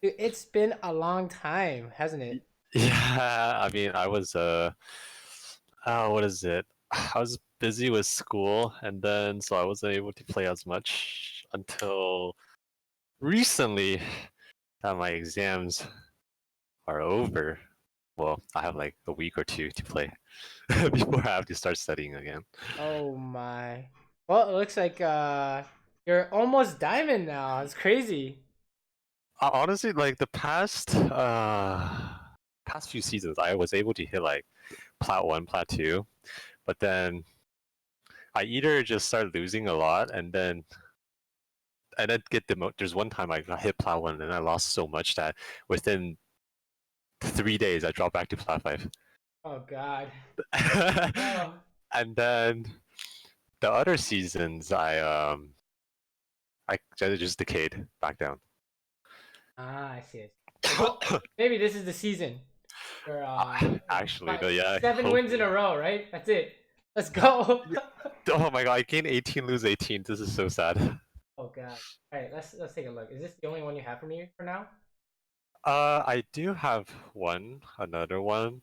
Dude, it's been a long time, hasn't Y- it? Yeah, I mean, I was what is it? I was busy with school, and then so I wasn't able to play as much until recently that my exams are over. Well, I have like a week or two to play before I have to start studying again. Oh my. Well, it looks like you're almost diamond now. It's crazy. Honestly, like the past few seasons, I was able to hit like plat one, plat two, but then I either just start losing a lot and then get there's one time I got hit plat one and I lost so much that within 3 days I dropped back to plat five. Oh god. Oh. And then the other seasons I just decayed back down. Ah, I see. I see. Well, maybe this is the season. Or Actually, like no, yeah, 7 wins in hopefully. a row, right? That's it. Let's go. Yeah. Oh my god, I gained 18, lose 18. This is so sad. Oh god. All right, let's take a look. Is this the only one you have for me for now? I do have another one,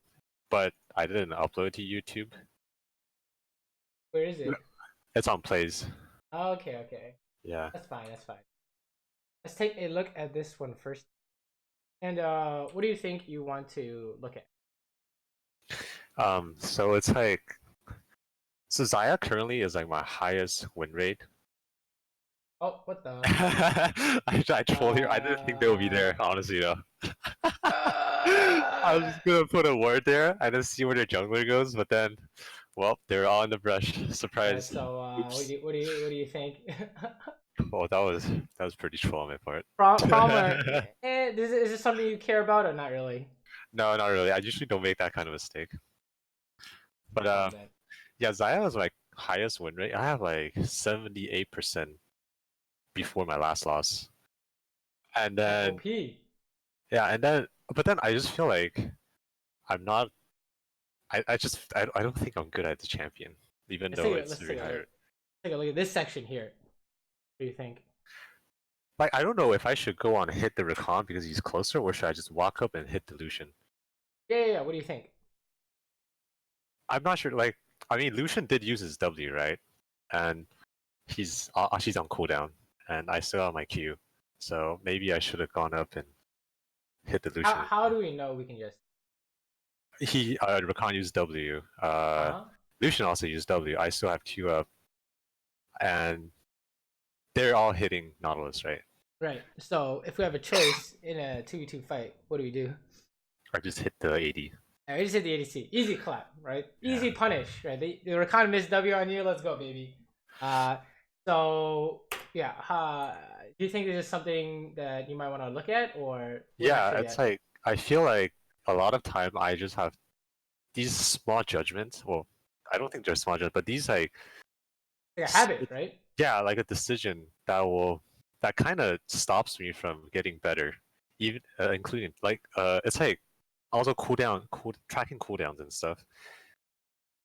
but I didn't upload to YouTube. Where is it? It's on plays. Oh, okay, okay. Yeah. That's fine. That's fine. Let's take a look at this one first. And what do you think you want to look at? So it's like so Xayah currently is like my highest win rate. Oh, what the? I trolled here. I didn't think they would be Uh, there, honestly though. I was uh, just gonna put a word there and then see where their jungler goes, but then well, they're all in the brush. yeah. Surprise. So, Oops. what do you think? Oh, that was pretty troll on my part. Problem. Is this something you care about or not really? No, not really. I usually don't make that kind of mistake. But Oh man. yeah, Xayah was my highest win rate. I have like 78% before my last loss. And That's then OP. yeah, but then I just feel like I'm not I don't think I'm good at the champion, even though it's Let's very take a look. high. Take a look at this section here. What do you think? Like I don't know if I should go on and hit the Rakan because he's closer, or should I just walk up and hit the Lucian? Yeah. What do you think? I'm not sure. Like I mean, Lucian did use his W, right? And she's on cooldown, and I still have my Q, so maybe I should have gone up and hit the Lucian. How do we know we can just? He Rakan used W. Uh huh. Lucian also used W. I still have Q up, and they're all hitting Nautilus, right? Right. So if we have a choice in a 2v2 fight, what do we do? I just hit the 80. I just hit the ADC. Easy clap, right? Yeah. Easy punish, right? The Rakan missed W on you. Let's go, baby. Uh, so yeah. Do you think this is something that you might want to look at, or we're not Yeah, sure it's yet? like I feel like a lot of time I just have these small judgments. Well, I don't think they're small judgments, but these like It's like a habit, right? yeah, like a decision that kind of stops me from getting better, even including like it's like also tracking cooldowns and stuff.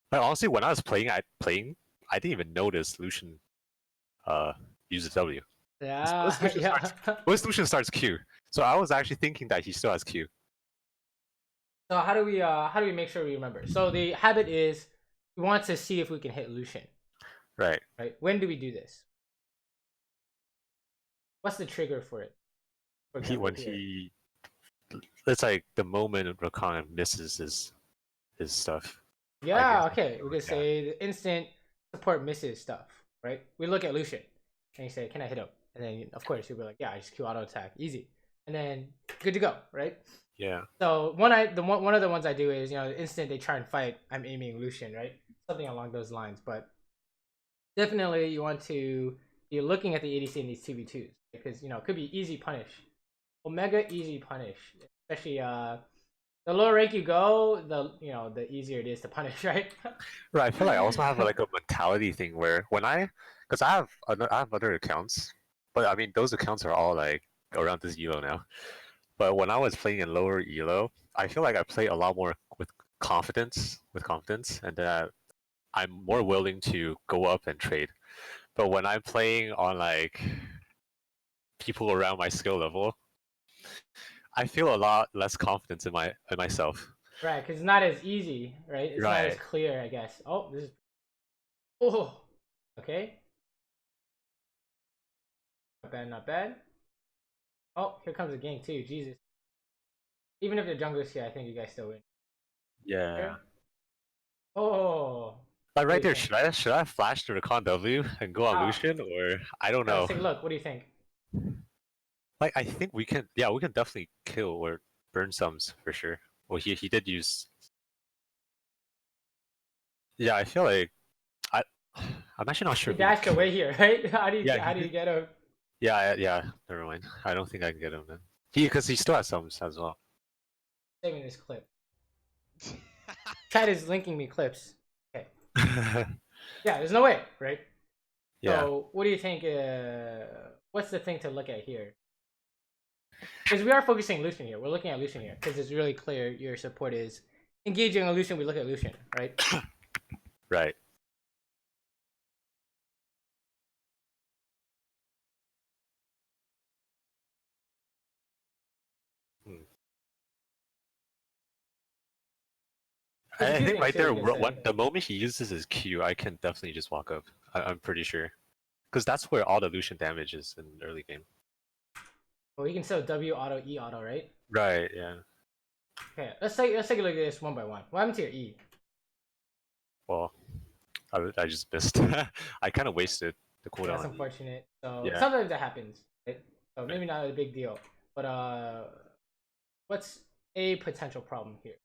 But honestly, when I was I didn't even notice Lucian uh uses W. Yeah, yeah. Once Lucian starts Q, so I was actually thinking that he still has Q. So how do we make sure we remember? So the habit is we want to see if we can hit Lucian, Right. right? When do we do this? What's the trigger for it? For He example, when here. he it's like the moment Rakan misses his stuff. I guess. Yeah, okay. We could Yeah. say the instant support misses stuff, right? We look at Lucian and you say, "Can I hit him?" And then of course you'll be like, "Yeah, I just Q auto attack, easy," and then good to go, right? Yeah. So one of the ones I do is the instant they try and fight, I'm aiming Lucian, right? Something along those lines. But definitely you want to be looking at the ADC in these 2v2s because it could be easy punish, Omega easy punish, especially the lower rank you go, the easier it is to punish, right? Right. I feel like I also have like a mentality thing where because I have other accounts, but I mean those accounts are all like around this elo now. But when I was playing in lower elo, I feel like I play a lot more with confidence, and that I'm more willing to go up and trade. But when I'm playing on like people around my skill level, I feel a lot less confidence in myself. Right, because it's not as easy, right? It's not as Right. clear, I guess. Oh, this is. Oh, okay. Not bad, not bad. Oh, here comes the gank too. Jesus. Even if the jungler's here, I think you guys still win. Yeah. Here. Oh. Like What right do you there, think? should I flash the Recon W and go on Ah, Lucian, or I don't yeah, let's know. take a look. What do you think? Like I think we can, yeah, we can definitely kill or burn sums for sure. Well, he did use. Yeah, I feel like I I'm actually not sure He if we can dashed kill. away here, right? Yeah, How he do you did. get him? Yeah. Never mind. I don't think I can get him then. Because he still has sums as well. Saving this clip. Chat is linking me clips. Okay. Yeah, there's no way, right? Yeah, So, what do you think? What's the thing to look at here? Because we are focusing Lucian here. We're looking at Lucian here because it's really clear your support is engaging on Lucian. We look at Lucian, right? right. Hmm. So there's a I few think things right too there, we can say. the moment he uses his Q, I can definitely just walk up. I'm pretty sure. Because that's where all the Lucian damage is in the early game. Well, we can still W auto E auto, right? Right, yeah. Okay, let's take a look at this one by one. What happened to your E? Well, I just missed. I kind of wasted the Yeah, cooldown that's on E. unfortunate. So Yeah, sometimes that happens, right? So right. maybe not a big deal. But what's a potential problem here?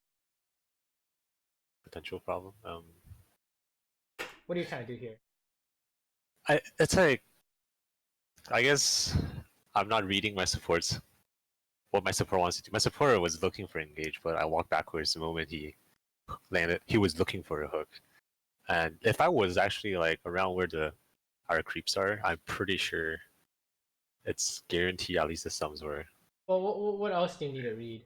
Potential problem. What are you trying to do here? It's like, I guess I'm not reading my supports. What my support wants to do. My supporter was looking for engage, but I walked backwards the moment he landed. He was looking for a hook. And if I was actually like around where our creeps are, I'm pretty sure it's guaranteed at least the sums were. Well, what else do you need to read?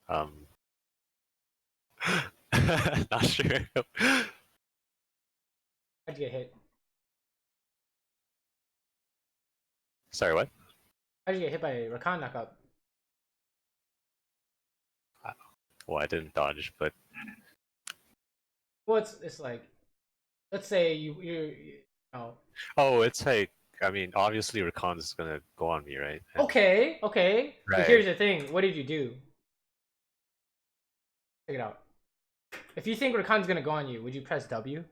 Um, not sure. How'd you get hit? Sorry, what? How'd you get hit by a Rakan knockup? Well, I didn't dodge, but Well, it's like, let's say you know. oh, it's like, I mean, obviously Rakan is gonna go on me, right? And, Okay. But right. here's the thing. What did you do? Check it out. If you think Rakan's gonna go on you, would you press W?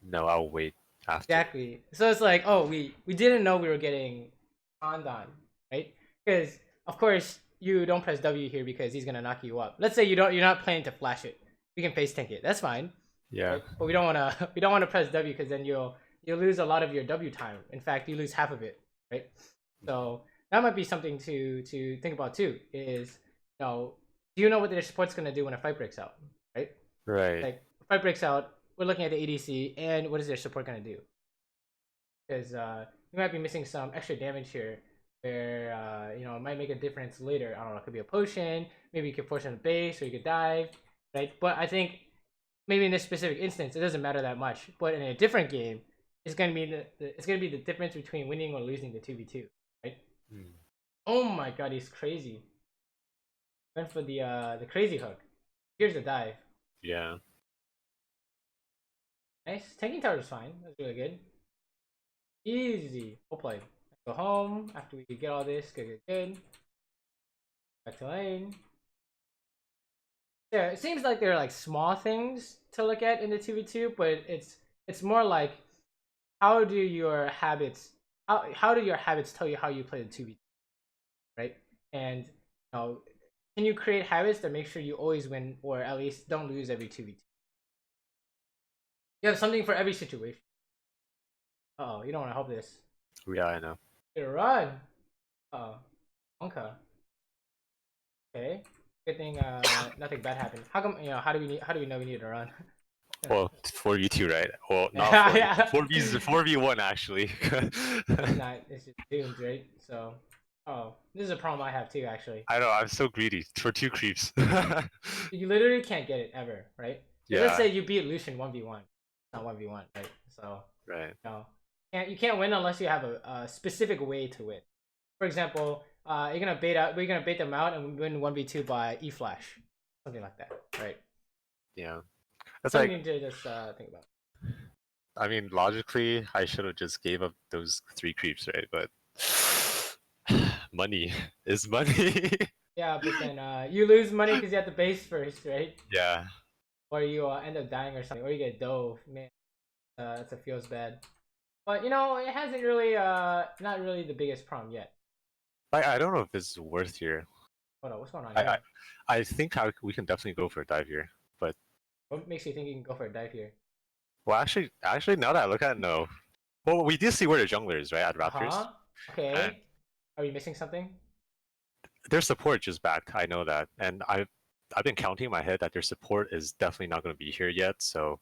No, I'll wait after. Exactly. So it's like, oh, we didn't know we were getting conned on, right? Because of course you don't press W here because he's gonna knock you up. Let's say you're not planning to flash it. You can face tank it. That's fine, Yeah. right? But we don't wanna we don't wanna press W because then you'll lose a lot of your W time. In fact, you lose half of it, right? So that might be something to think about too. Is do you know what their support's gonna do when a fight breaks out, right? Right. Like fight breaks out, we're looking at the ADC, and what is their support gonna do? Because you might be missing some extra damage here, where it might make a difference later. I don't know. It could be a potion. Maybe you could force him to base, or you could dive, right? But I think maybe in this specific instance, it doesn't matter that much. But in a different game, it's gonna be it's gonna be the difference between winning or losing the 2v2, right? Hmm. Oh my god, he's crazy. Went for the crazy hook. Here's the dive. Yeah. Nice. Tanking tower is fine. That's really good. Easy. We'll play. Go home after we get all this. Good. Back to lane. Yeah, it seems like there are like small things to look at in the 2v2, but it's more like how do your habits how do your habits tell you how you play the 2v2, right? And can you create habits that make sure you always win or at least don't lose every 2v2? You have something for every situation. Uh oh, you don't want to help this. Yeah, I know. Get a run. Uh oh. Okay. Okay. Good thing nothing bad happened. How come how do we know we need to run? Well, 4v2, right? Well, not Yeah. 4v1 actually. It's not, it's just doomed, right? So this is a problem I have too actually. I know, I'm so greedy for 2 creeps. You literally can't get it ever, right? Let's Yeah, say you beat Lucian 1v1. Not 1v1, right? So right. you can't win unless you have a specific way to win. For example, you're gonna bait out. We're gonna bait them out and win 1v2 by E flash, something like that, right? Yeah, that's Something like. you need to just think about. I mean, logically, I should have just gave up those 3 creeps, right? But money is money. Yeah, but then you lose money because you have to base first, right? Yeah. Or you end up dying or something, or you get dove. Man, that feels bad. But you know, it hasn't really not really the biggest problem yet. I don't know if this is worth here. Hold on, what's going on I here? I think we can definitely go for a dive here. But What makes you think you can go for a dive here? well, actually, now that I look at it, no. Well, we did see where the jungler is, right, at Raptors, Uh-huh. and Okay. Are you missing something? their support just backed. I know that, and I've been counting in my head that their support is definitely not going to be here yet. So,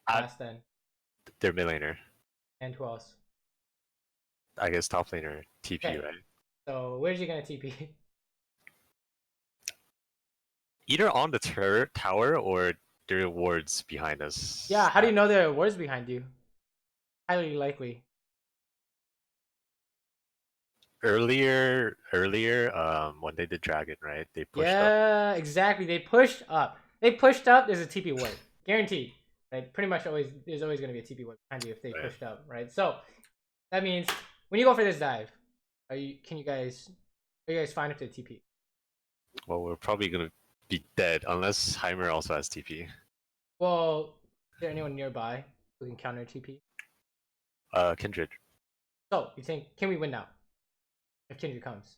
at Last then. their mid laner, And who else? I guess top laner TP, Okay. right? So where's he gonna TP? Either on the tower or there are wards behind us. Yeah, how do you know there are words behind you? Highly likely. Earlier, when they did dragon, right? They pushed up. Yeah, exactly. They pushed up. They pushed up. There's a TP ward, guaranteed. Right? Pretty much always. There's always gonna be a TP ward behind you if they Right. pushed up. Right? So that means when you go for this dive, are you? Can you guys? Are you guys fine if they TP? Well, we're probably gonna be dead unless Heimer also has TP. Well, is there anyone nearby who can counter TP? Kindred. So you think can we win now if Kindred comes?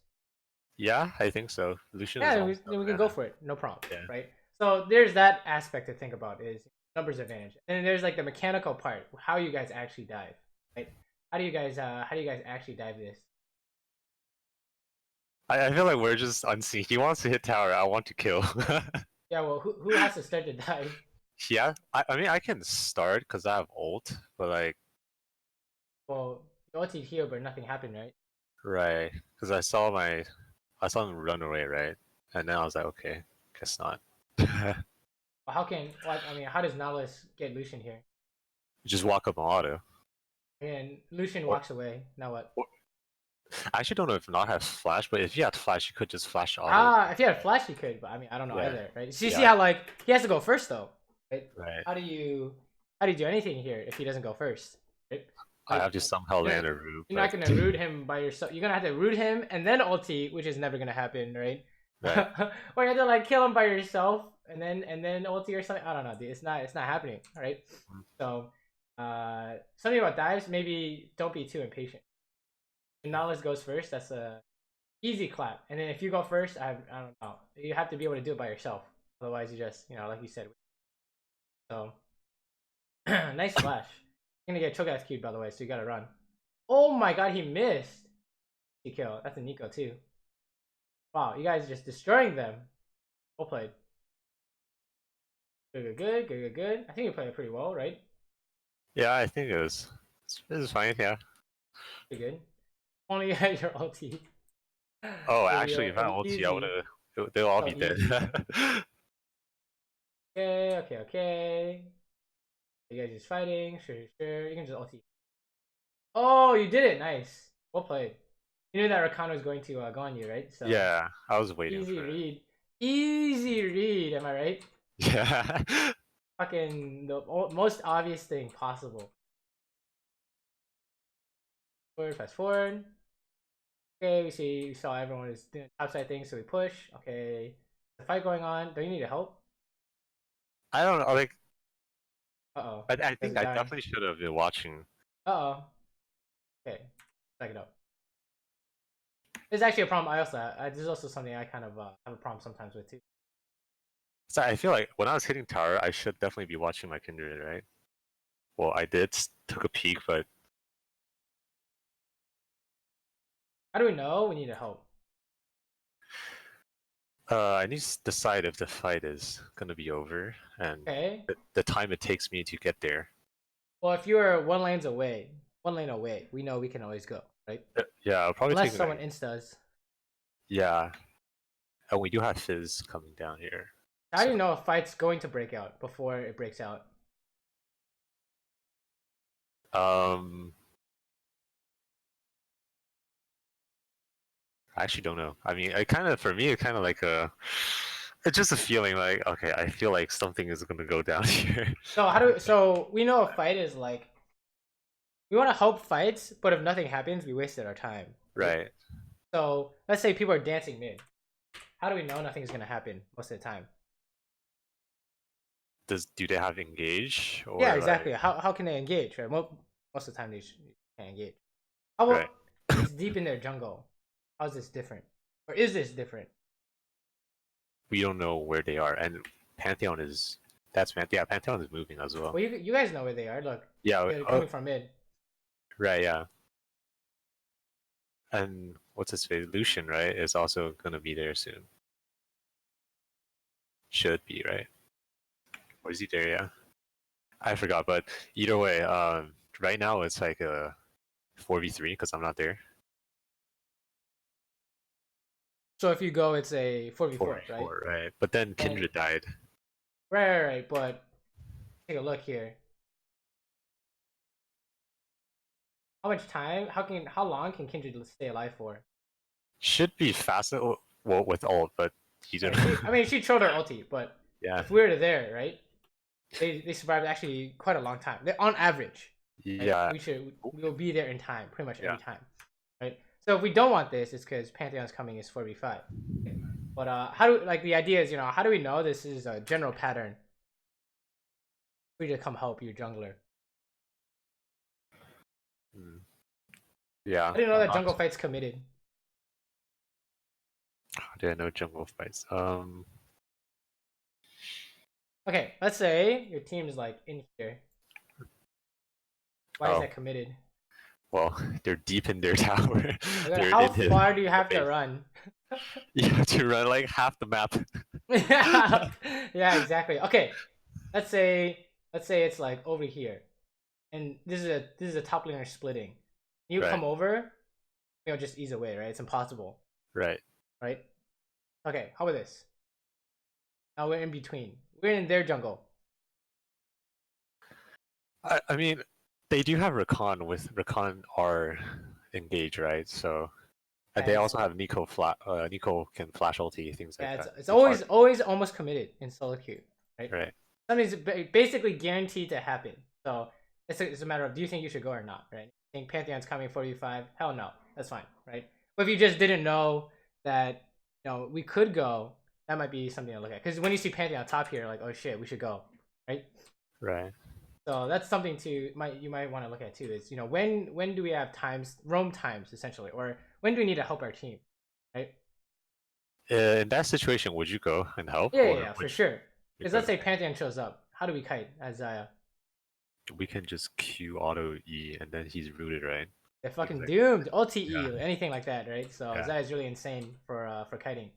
Yeah, I think so. Lucian Yeah, is then we, almost then done, we can go man. for it. No problem. Yeah. Right? So there's that aspect to think about is numbers advantage. And then there's like the mechanical part, how you guys actually dive. Right? How do you guys actually dive this? I feel like we're just unseen. He wants to hit tower. I want to kill. Yeah, well who has to start the dive? Yeah, I mean I can start because I have ult, but like Well, you ulted here but nothing happened, right? right, because I saw him run away, right, and then I was like, okay, guess not. Well, how can like I mean how does Nautilus get Lucian here? Just walk up on auto. And Lucian Or, walks away. Now what? or I actually don't know if not has flash, but if he had flash, he could just flash auto. Ah, if he had flash, he could, but I mean, I don't know Yeah, either, right? So you see yeah, how like he has to go first though, right? right. How do you do anything here if he doesn't go first, right? I Like have to somehow you're, land a root, you're not but gonna root him by yourself. You're gonna have to root him and then ulti, which is never gonna happen, right? right. Or you have to like kill him by yourself and then ulti or something. I don't know, dude. It's not happening, right? So something about dives. Maybe don't be too impatient. If Nahlas goes first, that's a easy clap. And then if you go first, I don't know. You have to be able to do it by yourself. Otherwise, you just like you said. So nice flash. You're gonna get Cho'Gath queued by the way, so you gotta run. Oh my god, he missed. He kill. That's a Nico too. Wow, you guys are just destroying them. Well played. Good. I think you played it pretty well, right? Yeah, I think it was fine. Yeah. Pretty good. Only had your ulti. Oh, It'll be, actually, if I ulti, I would easy. have. They'll all So be dead. easy. Okay. You guys just fighting. Sure. You can just ulti. Oh, you did it. Nice. Well played. You knew that Rakan was going to go on you, right? So Yeah, I was waiting easy for it. read. Easy read. Am I right? Yeah. Fucking the most obvious thing possible. Fast forward. Okay, we saw everyone is doing outside things, so we push. Okay, the fight going on. Do you need help? I don't know. Like, Uh oh. I There's think a I guy. definitely should have been watching. Uh oh. Okay, back it up. There's actually a problem I also have. There's also something I kind of have a problem sometimes with too. So I feel like when I was hitting tower, I should definitely be watching my kindred, right? Well, I did took a peek, but How do we know we need help? I need to decide if the fight is gonna be over and Okay. the time it takes me to get there. Well, if you're one lane away, we know we can always go, right? Yeah, I'll probably Unless take someone like instas. yeah, and we do have Fizz coming down here. How do you So know a fight's going to break out before it breaks out? um I actually don't know. I mean, I kind of, for me, it kind of like a, it's just a feeling like, okay, I feel like something is gonna go down here. So so we know a fight is like, we want to hope fights, but if nothing happens, we wasted our time. Right? Right. So let's say people are dancing mid. How do we know nothing's gonna happen most of the time? Do they have engage Yeah, or exactly. like How can they engage? Right? Most of the time they can't engage. How right? about it's deep in their jungle? How's this different? Or is this different? We don't know where they are, and Pantheon is yeah, Pantheon is moving as well. Well, you guys know where they are. Look, Yeah. they're coming from mid. Right. Yeah. And what's his face? Lucian, right, is also gonna be there soon. Should be, right? Or is he there? Yeah. I forgot, but either way, right now it's like a 4v3 because I'm not there. So if you go, it's a 4v4, right? 4v4, right? But then Kindred died. Right. But take a look here. How much time? How long can Kindred stay alive for? Should be faster. Well, with ult, but he didn't. I mean, she trolled her ulti, but Yeah. if we were there, right? They survived actually quite a long time. On average. Right? Yeah. We'll be there in time, pretty much every time, right? So if we don't want this, it's because Pantheon's coming is 4v5. Okay. But how do like the idea is, how do we know this is a general pattern? Free to come help your jungler. Yeah. I didn't know that jungle fight's committed. There are no jungle fights. Okay, let's say your team is like in here. Why is that committed? Well, they're deep in their tower. How far do you have to run? You have to run like half the map. Yeah, exactly. Okay, let's say it's like over here, and this is a top laner splitting. You come over, just ease away, right? It's impossible. Right. Okay, how about this? Now we're in between. We're in their jungle. I mean, they do have Rakan are engaged, right? So, and they also have Nico can flash ulti, things like that. It's always almost committed in solo queue, right? Right. Something's basically guaranteed to happen. So it's a matter of, do you think you should go or not, right? Think Pantheon's coming 45? Hell no, that's fine, right? But if you just didn't know that, we could go, that might be something to look at. Because when you see Pantheon on top here, like, oh shit, we should go, right? Right. So that's something you might want to look at too. Is when do we have roam times essentially, or when do we need to help our team, right? In that situation, would you go and help? Yeah, for sure. Because let's say Pantheon shows up, how do we kite as Xayah? We can just Q auto E and then he's rooted, right? They're fucking doomed. Ulti E, anything like that, right? So Xayah is really insane for kiting.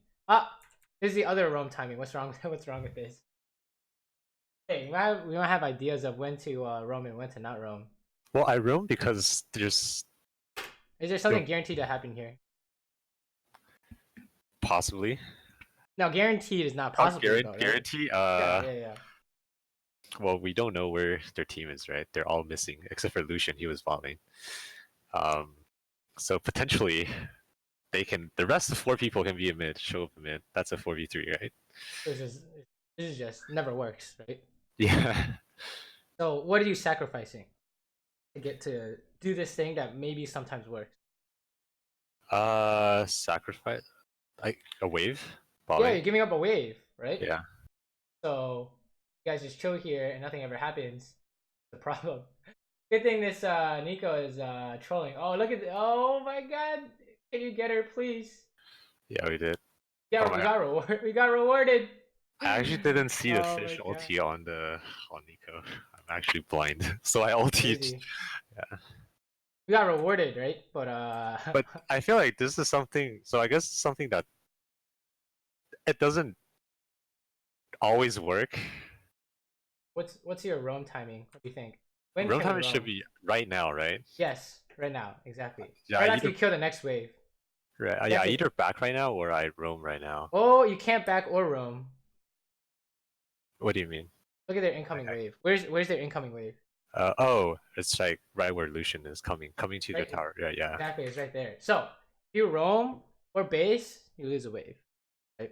This is the other roam timing. What's wrong with this? Hey, we might have ideas of when to roam and when to not roam. Well, I roam because there's. Is there something guaranteed to happen here? Possibly. No, guaranteed is not possible. Guarantee? Yeah. Well, we don't know where their team is, right? They're all missing except for Lucian. He was falling. So potentially, the rest of 4 people can be a mid. Show up a mid. That's a 4v3, right? This is just never works, right? Yeah. So what are you sacrificing to get to do this thing that maybe sometimes works? Sacrifice like a wave? Yeah, you're giving up a wave, right? Yeah. So you guys just chill here and nothing ever happens. The problem. Good thing this Nico is trolling. Oh, look at oh my god. Can you get her, please? Yeah, we did. Yeah, we got rewarded. I actually didn't see the fish ulti on Nico. I'm actually blind, so I ultied. Yeah. We got rewarded, right? But I feel like this is something. So I guess something that it doesn't always work. What's your roam timing? What do you think? Roam timing should be right now, right? Yes, right now, exactly. Yeah, right after you kill the next wave. Right. Yeah, I either back right now or I roam right now. Oh, you can't back or roam. What do you mean? Look at their incoming wave. Where's their incoming wave? It's like right where Lucian is coming to the tower. Yeah. Exactly, it's right there. So if you roam, or base, you lose a wave, right?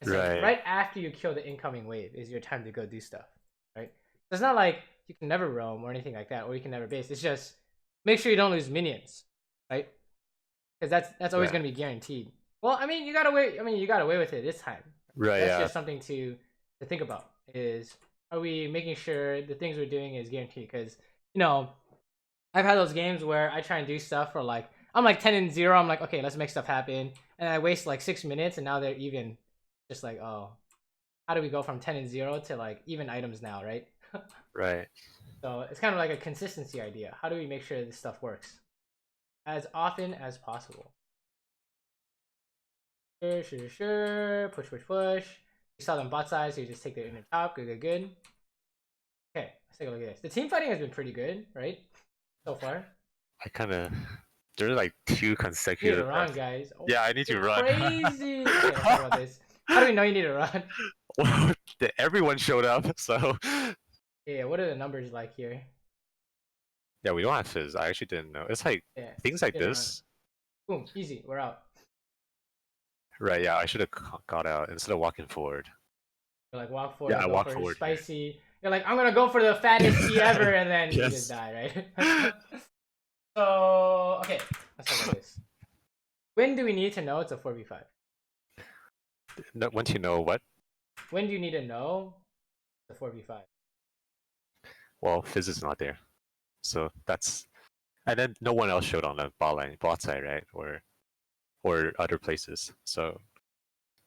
It's like Right. right after you kill the incoming wave is your time to go do stuff, right? So it's not like you can never roam or anything like that, or you can never base. It's just make sure you don't lose minions, right? Because that's always Right. going to be guaranteed. Well, I mean, you got away. I mean, you got away with it this time. Right. That's Yeah. just something to think about. Is are we making sure the things we're doing is guaranteed? Because you know, I've had those games where I try and do stuff for like I'm like 10-0. I'm like, okay, let's make stuff happen, and I waste like 6 minutes, and now they're even. Just like, oh, how do we go from 10-0 to like even items now, right? Right. So it's kind of like a consistency idea. How do we make sure this stuff works as often as possible? Sure. Push. You saw them bot side, so you just take the inner top. Good. Okay, let's take a look at this. The team fighting has been pretty good, right? So far. I kind of. There's like 2 You need to consecutive. run, guys. Oh, Yeah, I need to run. crazy. Okay, let's talk about this. How do we know you need to run? Well, everyone showed up, so. Yeah, what are the numbers like here? Yeah, we don't have fizz. I actually didn't know. It's like things like this. Boom, easy. We're out. Right. Yeah, I should have got out instead of walking forward. You're like walk forward. Yeah, I walk forward. Spicy. You're like, I'm gonna go for the fattest E ever, and then you just die, right? So okay, let's talk about this. When do we need to know it's a 4v5? No, once you know what? When do you need to know it's a 4v5? Well, fizz is not there, so that's. And then no one else showed on the bot side, right? Or other places. So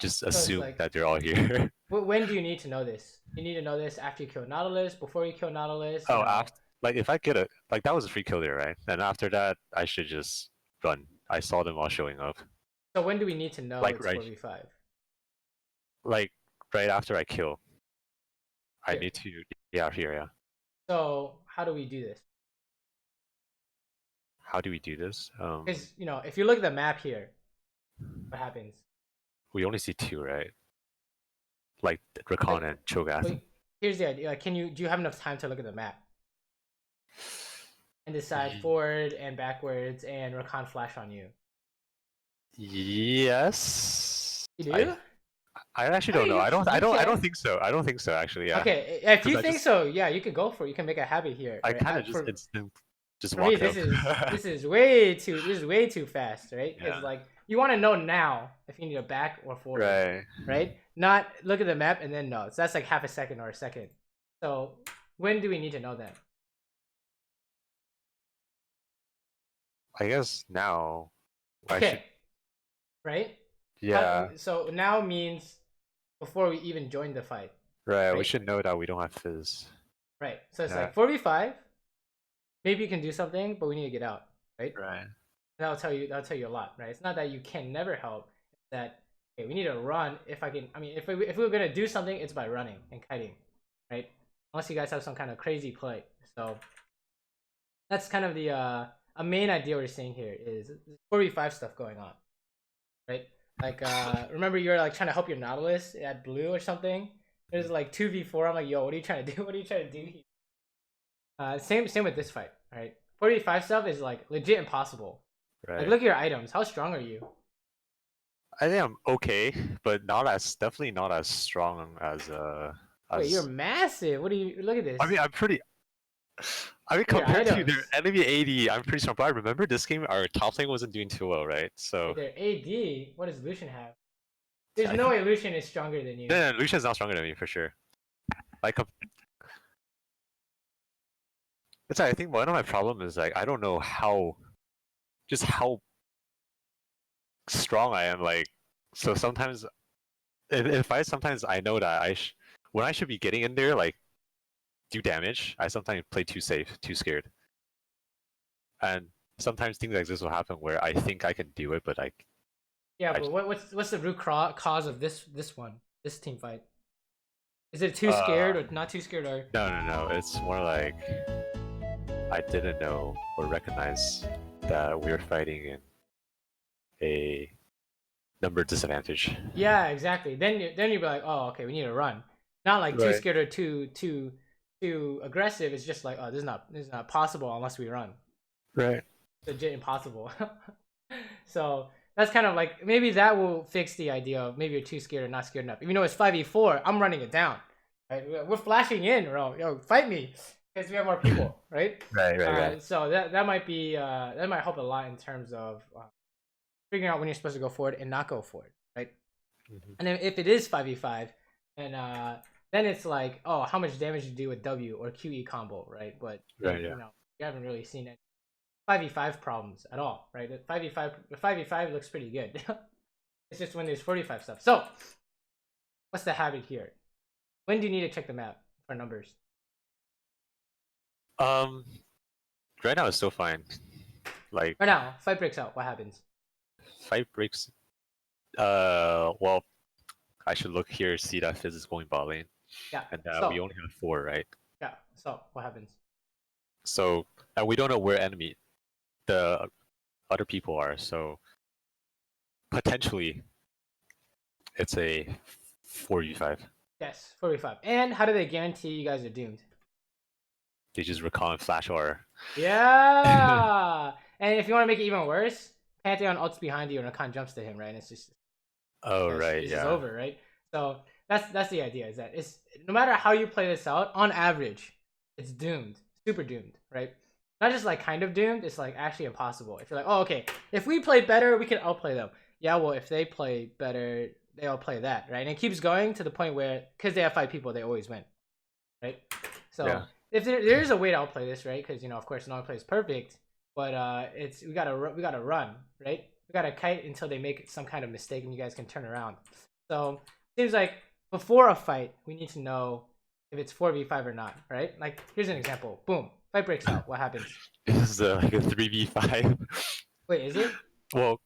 just assume like, that they're all here. When do you need to know this? You need to know this after you kill Nautilus, before you kill Nautilus. Oh, after, like if I get it, like that was a free kill there, right? And after that, I should just run. I saw them all showing up. So when do we need to know like it's right, 4v5? Like right after I kill. Here. I need to, yeah, here, yeah. So how do we do this? How do we do this? Because you know, if you look at the map here, what happens? We only see 2, right? Like Rakan and Cho'Gath. Here's the idea. Do you have enough time to look at the map and decide forward and backwards and Rakan flash on you? Yes. You do? I actually don't know. I don't think so. I don't think so actually. Yeah. Okay, if you think so, yeah, you can go for it. You can make a habit here. I kind of just walk up. This is way too fast, right? Yeah. It's like you want to know now if you need a back or forward, right? Not look at the map and then know. So that's like half a second or a second. So when do we need to know that? I guess now. Okay. Right? Yeah. So now means before we even join the fight. Right. We should know that we don't have fizz. Right. So it's like 4v5. Maybe you can do something, but we need to get out. Right? Right. That'll tell you a lot, right? It's not that you can never help. It's that okay, we need to run. If we were gonna do something, it's by running and kiting, right? Unless you guys have some kind of crazy play. So that's kind of the a main idea we're seeing here is 4v5 stuff going on, right? Like remember you're like trying to help your Nautilus at blue or something. There's like 2v4. I'm like, yo, what are you trying to do? What are you trying to do here? Same with this fight, right? 4v5 stuff is like legit impossible. Right. Like look at your items. How strong are you? I think I'm okay, but definitely not as strong as Wait, you're massive. What do you look at this? I mean, compared to their enemy AD, I'm pretty strong. But I remember this game, our top lane wasn't doing too well, right? So their AD, what does Lucian have? There's no way Lucian is stronger than you. No, Lucian's not stronger than me for sure. Like, I think one of my problems is like I don't know how strong I am. Like, so sometimes sometimes I know that when I should be getting in there, like do damage, I sometimes play too safe, too scared, and sometimes things like this will happen where I think I can do it, but like. Yeah, but what's the root cause of this team fight? Is it too scared or not too scared or? No. It's more like I didn't know or recognize that we were fighting in a number disadvantage. Yeah, exactly. Then you'd be like, oh, okay, we need to run. Not like too scared or too aggressive. It's just like, oh, this is not possible unless we run. Right. Legit impossible. So that's kind of like maybe that will fix the idea of maybe you're too scared or not scared enough. Even though it's 5v4, I'm running it down. Right? We're flashing in, bro. Yo, fight me, because we have more people, right? Right. So that might be that might help a lot in terms of figuring out when you're supposed to go forward and not go forward, right? Mm-hmm. And then if it is 5v5, and then it's like, oh, how much damage you do with W or QE combo, right? But Right, you yeah. know, you haven't really seen any 5v5 problems at all, right? The 5v5 looks pretty good. It's just when there's 45 stuff. So, what's the habit here? When do you need to check the map for numbers? Right now it's still fine. Like Right now, fight breaks out. What happens? fight breaks. Well, I should look here, see that Fizz is going bot lane, Yeah. and So we only have 4, right? yeah. So what happens? So and we don't know where the other people are. So potentially, it's a 4v5. Yes, 45. And how do they guarantee you guys are doomed? They just recall and flash or. Yeah. And if you want to make it even worse, Pantheon ults behind you and Rakan jumps to him, right? And it's just Oh right, it's yeah. just over, right? So that's the idea. Is that it's no matter how you play this out, on average, it's doomed, super doomed, right? Not just like kind of doomed. It's like actually impossible. If you're like, oh, okay, if we play better, we can outplay them. Yeah, well, if they play better, they all play that, right? And it keeps going to the point where, because they have 5 people, they always win, right? So Yeah. if there is a way to outplay this, right? Because of course, no one plays perfect, but it's we gotta run, right? We gotta kite until they make some kind of mistake, and you guys can turn around. So seems like before a fight, we need to know if it's 4v5 or not, right? Like here's an example. Boom, fight breaks out. What happens? This is like a 3v5. Wait, is it? Well,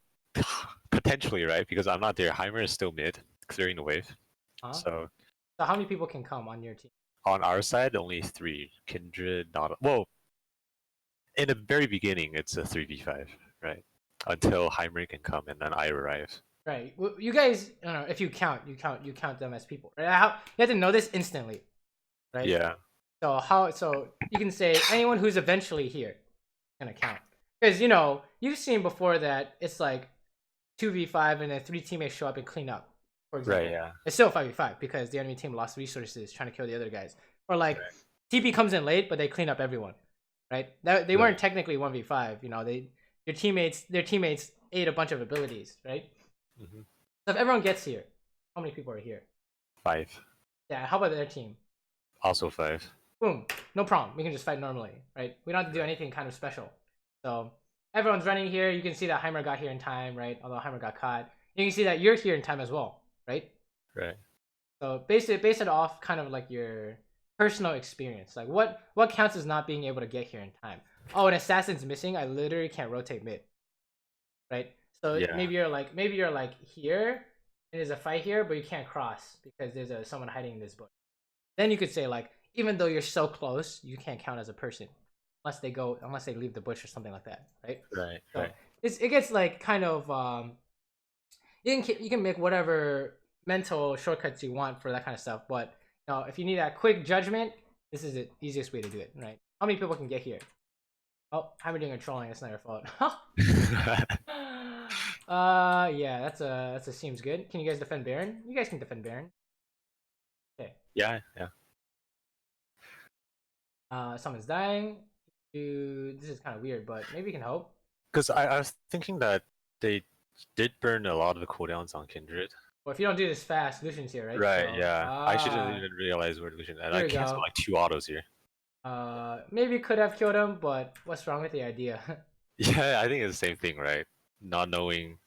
potentially, right? Because I'm not there. Heimer is still mid, clearing the wave. Huh? So So how many people can come on your team? on our side, only 3. Kindred, not well. In the very beginning, it's a 3v5, right? Until Heimer can come and then I arrive. Right. Well, you guys, I don't know, if you count them as people. Right? You have to know this instantly, right? Yeah. So you can say anyone who's eventually here is gonna count, because you've seen before that it's like 2v5 and then 3 teammates show up and clean up. For example, Right. Yeah. it's still 5v5 because the enemy team lost resources trying to kill the other guys, or like Right. TP comes in late but they clean up everyone, right? They weren't technically 1v5. Their teammates ate a bunch of abilities, right? Mm-hmm. So if everyone gets here, how many people are here? 5. Yeah. How about their team? Also 5. Boom, no problem. We can just fight normally, right? We don't have to do anything kind of special. So everyone's running here. You can see that Heimer got here in time, right? Although Heimer got caught. You can see that you're here in time as well, right? Right. So base it off kind of like your personal experience. Like what counts as not being able to get here in time? Oh, an assassin's missing. I literally can't rotate mid, right? So Yeah. maybe you're like here, and there's a fight here, but you can't cross because there's someone hiding in this bush. Then you could say like, even though you're so close, you can't count as a person unless they leave the bush or something like that, right? Right. So Right. it gets like kind of you can make whatever mental shortcuts you want for that kind of stuff, but if you need that quick judgment, this is the easiest way to do it, right? How many people can get here? Oh, I'm doing a trolling. It's not your fault. Yeah, that's a seems good. Can you guys defend Baron? You guys can defend Baron. Okay. Yeah. Someone's dying. Dude, this is kind of weird, but maybe you can help. Because I was thinking that they did burn a lot of the cooldowns on Kindred. Well, if you don't do this fast, Lucian's here, right? Right. So, yeah. I shouldn't even realize where Lucian. And I canceled like 2 autos here. Maybe could have killed him, but what's wrong with the idea? Yeah, I think it's the same thing, right? Not knowing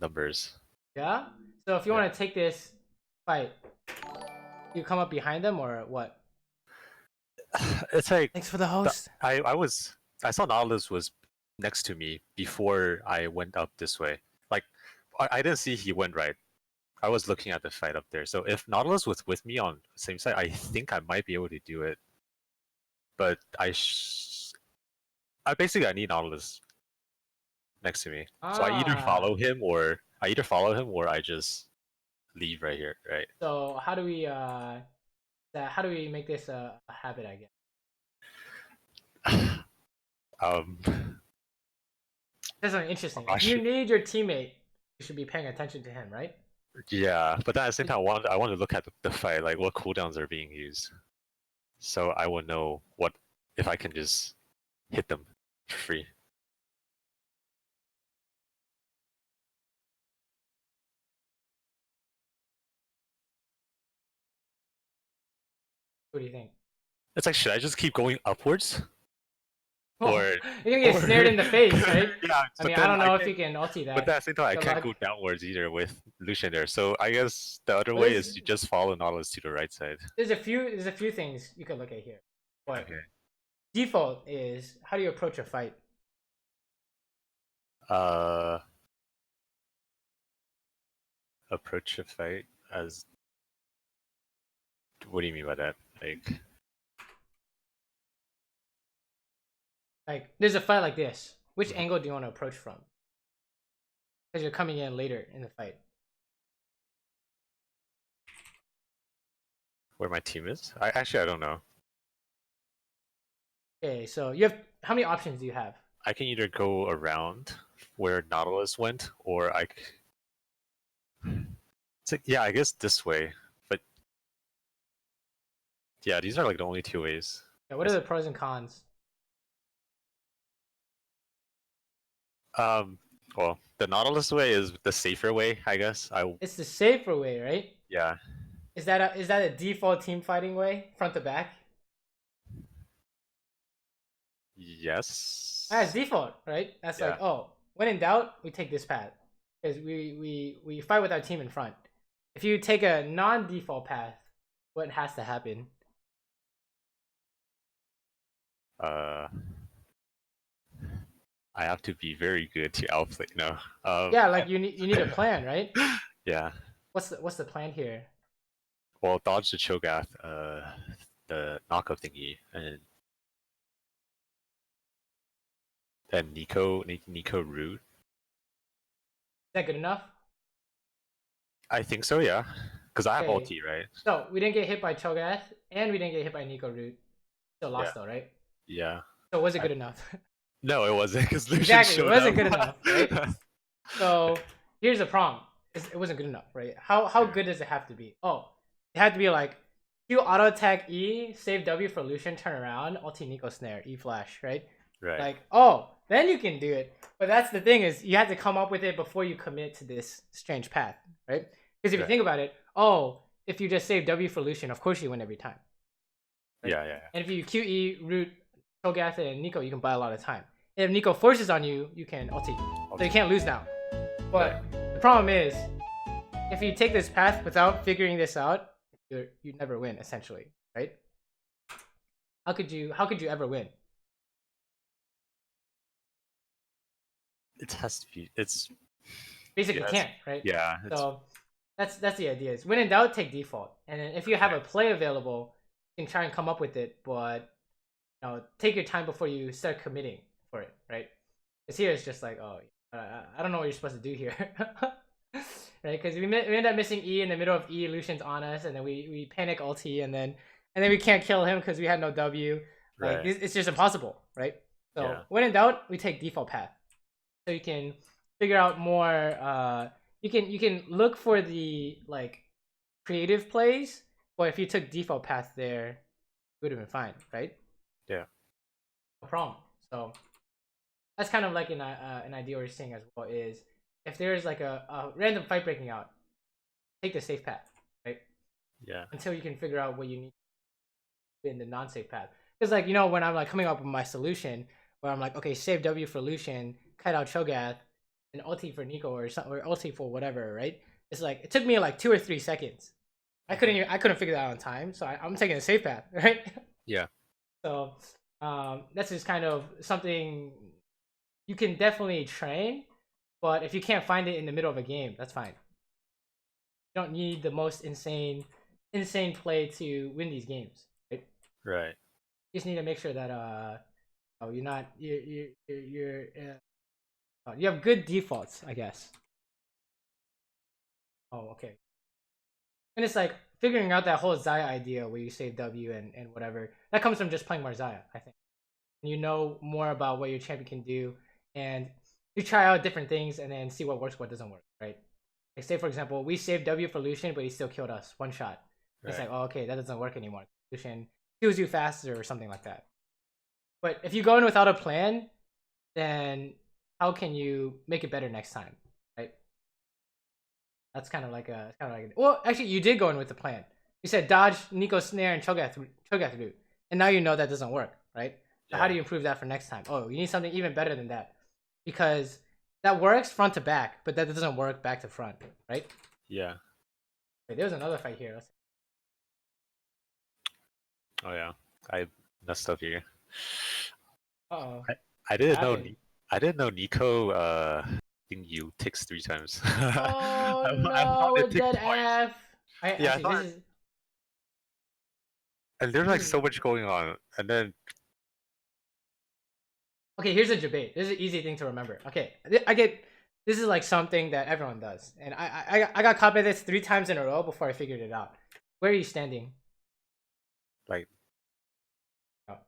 numbers. Yeah. So if you want to take this fight, you come up behind them or what? It's like Thanks for the host. I saw Nautilus was next to me before I went up this way. Like I didn't see he went right. I was looking at the fight up there. So if Nautilus was with me on the same side, I think I might be able to do it. But I basically I need Nautilus next to me. So I either follow him or I just leave right here, right? So how do we make this a habit, I guess? That's something interesting. I If you should, need your teammate, you should be paying attention to him, right? yeah, but then at the same time, I want to look at the fight, like what cooldowns are being used, so I will know what if I can just hit them for free. What do you think? It's like, should I just keep going upwards, Oh, or you're gonna get snared in the face, right? yeah? I But mean, I then don't I know if can't. you can ulti But that. at the same time, I Good can't luck. go downwards either with Lucian there. So I guess the other Well, way is you just follow Nautilus to the right side. there's a few things you could look at here. But Okay. default is how do you approach a fight? Uh, approach a fight as. What do you mean by that? Like there's a fight like this. Which angle do you want to approach from? Because you're coming in later in the fight. Where my team is? I don't know. Okay, so you have how many options do you have? I can either go around where Nautilus went, or it's like, yeah, I guess this way. But yeah, these are like the only two ways. Yeah, what are the pros and cons? Well, the Nautilus way is the safer way, I guess. It's the safer way, right? Yeah. Is that a default team fighting way, front to back? Yes. That's default, right? That's like, oh, when in doubt, we take this path because we fight with our team in front. If you take a non-default path, what has to happen? I have to be very good to outplay. Yeah, like you need a plan, right? Yeah. What's the plan here? Well, dodge the Cho'Gath, the knockup thingy, and then Nico root. Is that good enough? I think so, yeah. Because I have Okay. ulti, right? So we didn't get hit by Cho'Gath, and we didn't get hit by Nico root. Still lost though, right? Yeah. So was it good enough? No, it wasn't, because Lucian Exactly, showed it wasn't up. good enough, right? So here's the problem: it wasn't good enough, right? How good does it have to be? Oh, it had to be like Q auto attack E, save W for Lucian, turn around, ulti Nico snare, E flash, right? Right. Like, oh, then you can do it. But that's the thing is you have to come up with it before you commit to this strange path, right? Because if you think about it, oh, if you just save W for Lucian, of course you win every time. Right? Yeah. And if you QE, root, Cho'Gath, and Nico, you can buy a lot of time. And if Nico forces on you, you can ulti. So you can't lose now. But the problem is, if you take this path without figuring this out, you never win, essentially, right? How could you ever win? It has to be. It's basically can't, right? Yeah. So that's the idea. Is when in doubt, take default, and then if you have a play available, you can try and come up with it, but take your time before you start committing for it, right? Because here it's just like, oh, I don't know what you're supposed to do here, right? Because we end up missing E in the middle of E, Lucian's on us, and then we panic ulti, and then we can't kill him because we had no W. Like it's just impossible, right? So when in doubt, we take default path. So you can figure out more. You can look for the like creative plays, but if you took default path there, it would have been fine, right? Yeah. No problem. So that's kind of like an idea we're seeing as well is if there's like a random fight breaking out, take the safe path, right? Yeah. Until you can figure out what you need in the non-safe path. Because like when I'm like coming up with my solution, where I'm like, okay, save W for Lucian, cut out Cho'Gath, and ulti for Nico or something, or ulti for whatever, right? It's like it took me like 2 or 3 seconds. I couldn't figure that out on time, so I'm taking a safe path, right? Yeah. So that's just kind of something you can definitely train, but if you can't find it in the middle of a game, that's fine. You don't need the most insane play to win these games, right? Right. You just need to make sure that you're not you have good defaults, I guess. Oh, okay. And it's like figuring out that whole Xayah idea where you save W and whatever. That comes from just playing more Xayah, I think. And you know more about what your champion can do. And you try out different things and then see what works, what doesn't work, right? Like say for example, we saved W for Lucian, but he still killed us one shot. Right. It's like, oh, okay, that doesn't work anymore. Lucian kills you faster or something like that. But if you go in without a plan, then how can you make it better next time, right? That's kind of like a well, actually, you did go in with the plan. You said dodge Nico snare and Cho'Gath root, and now you know that doesn't work, right? So how do you improve that for next time? Oh, you need something even better than that, because that works front to back, but that doesn't work back to front, right? Yeah. Wait, there's another fight here. Oh yeah, I messed up here. Uh-oh. I didn't know. I didn't know Nico. You ticks 3 times. Oh no, with dead F. And there's like so much going on, and then. Okay, here's a debate. This is an easy thing to remember. Okay, I get. This is like something that everyone does, and I got caught by this 3 times in a row before I figured it out. Where are you standing? Like. Oh,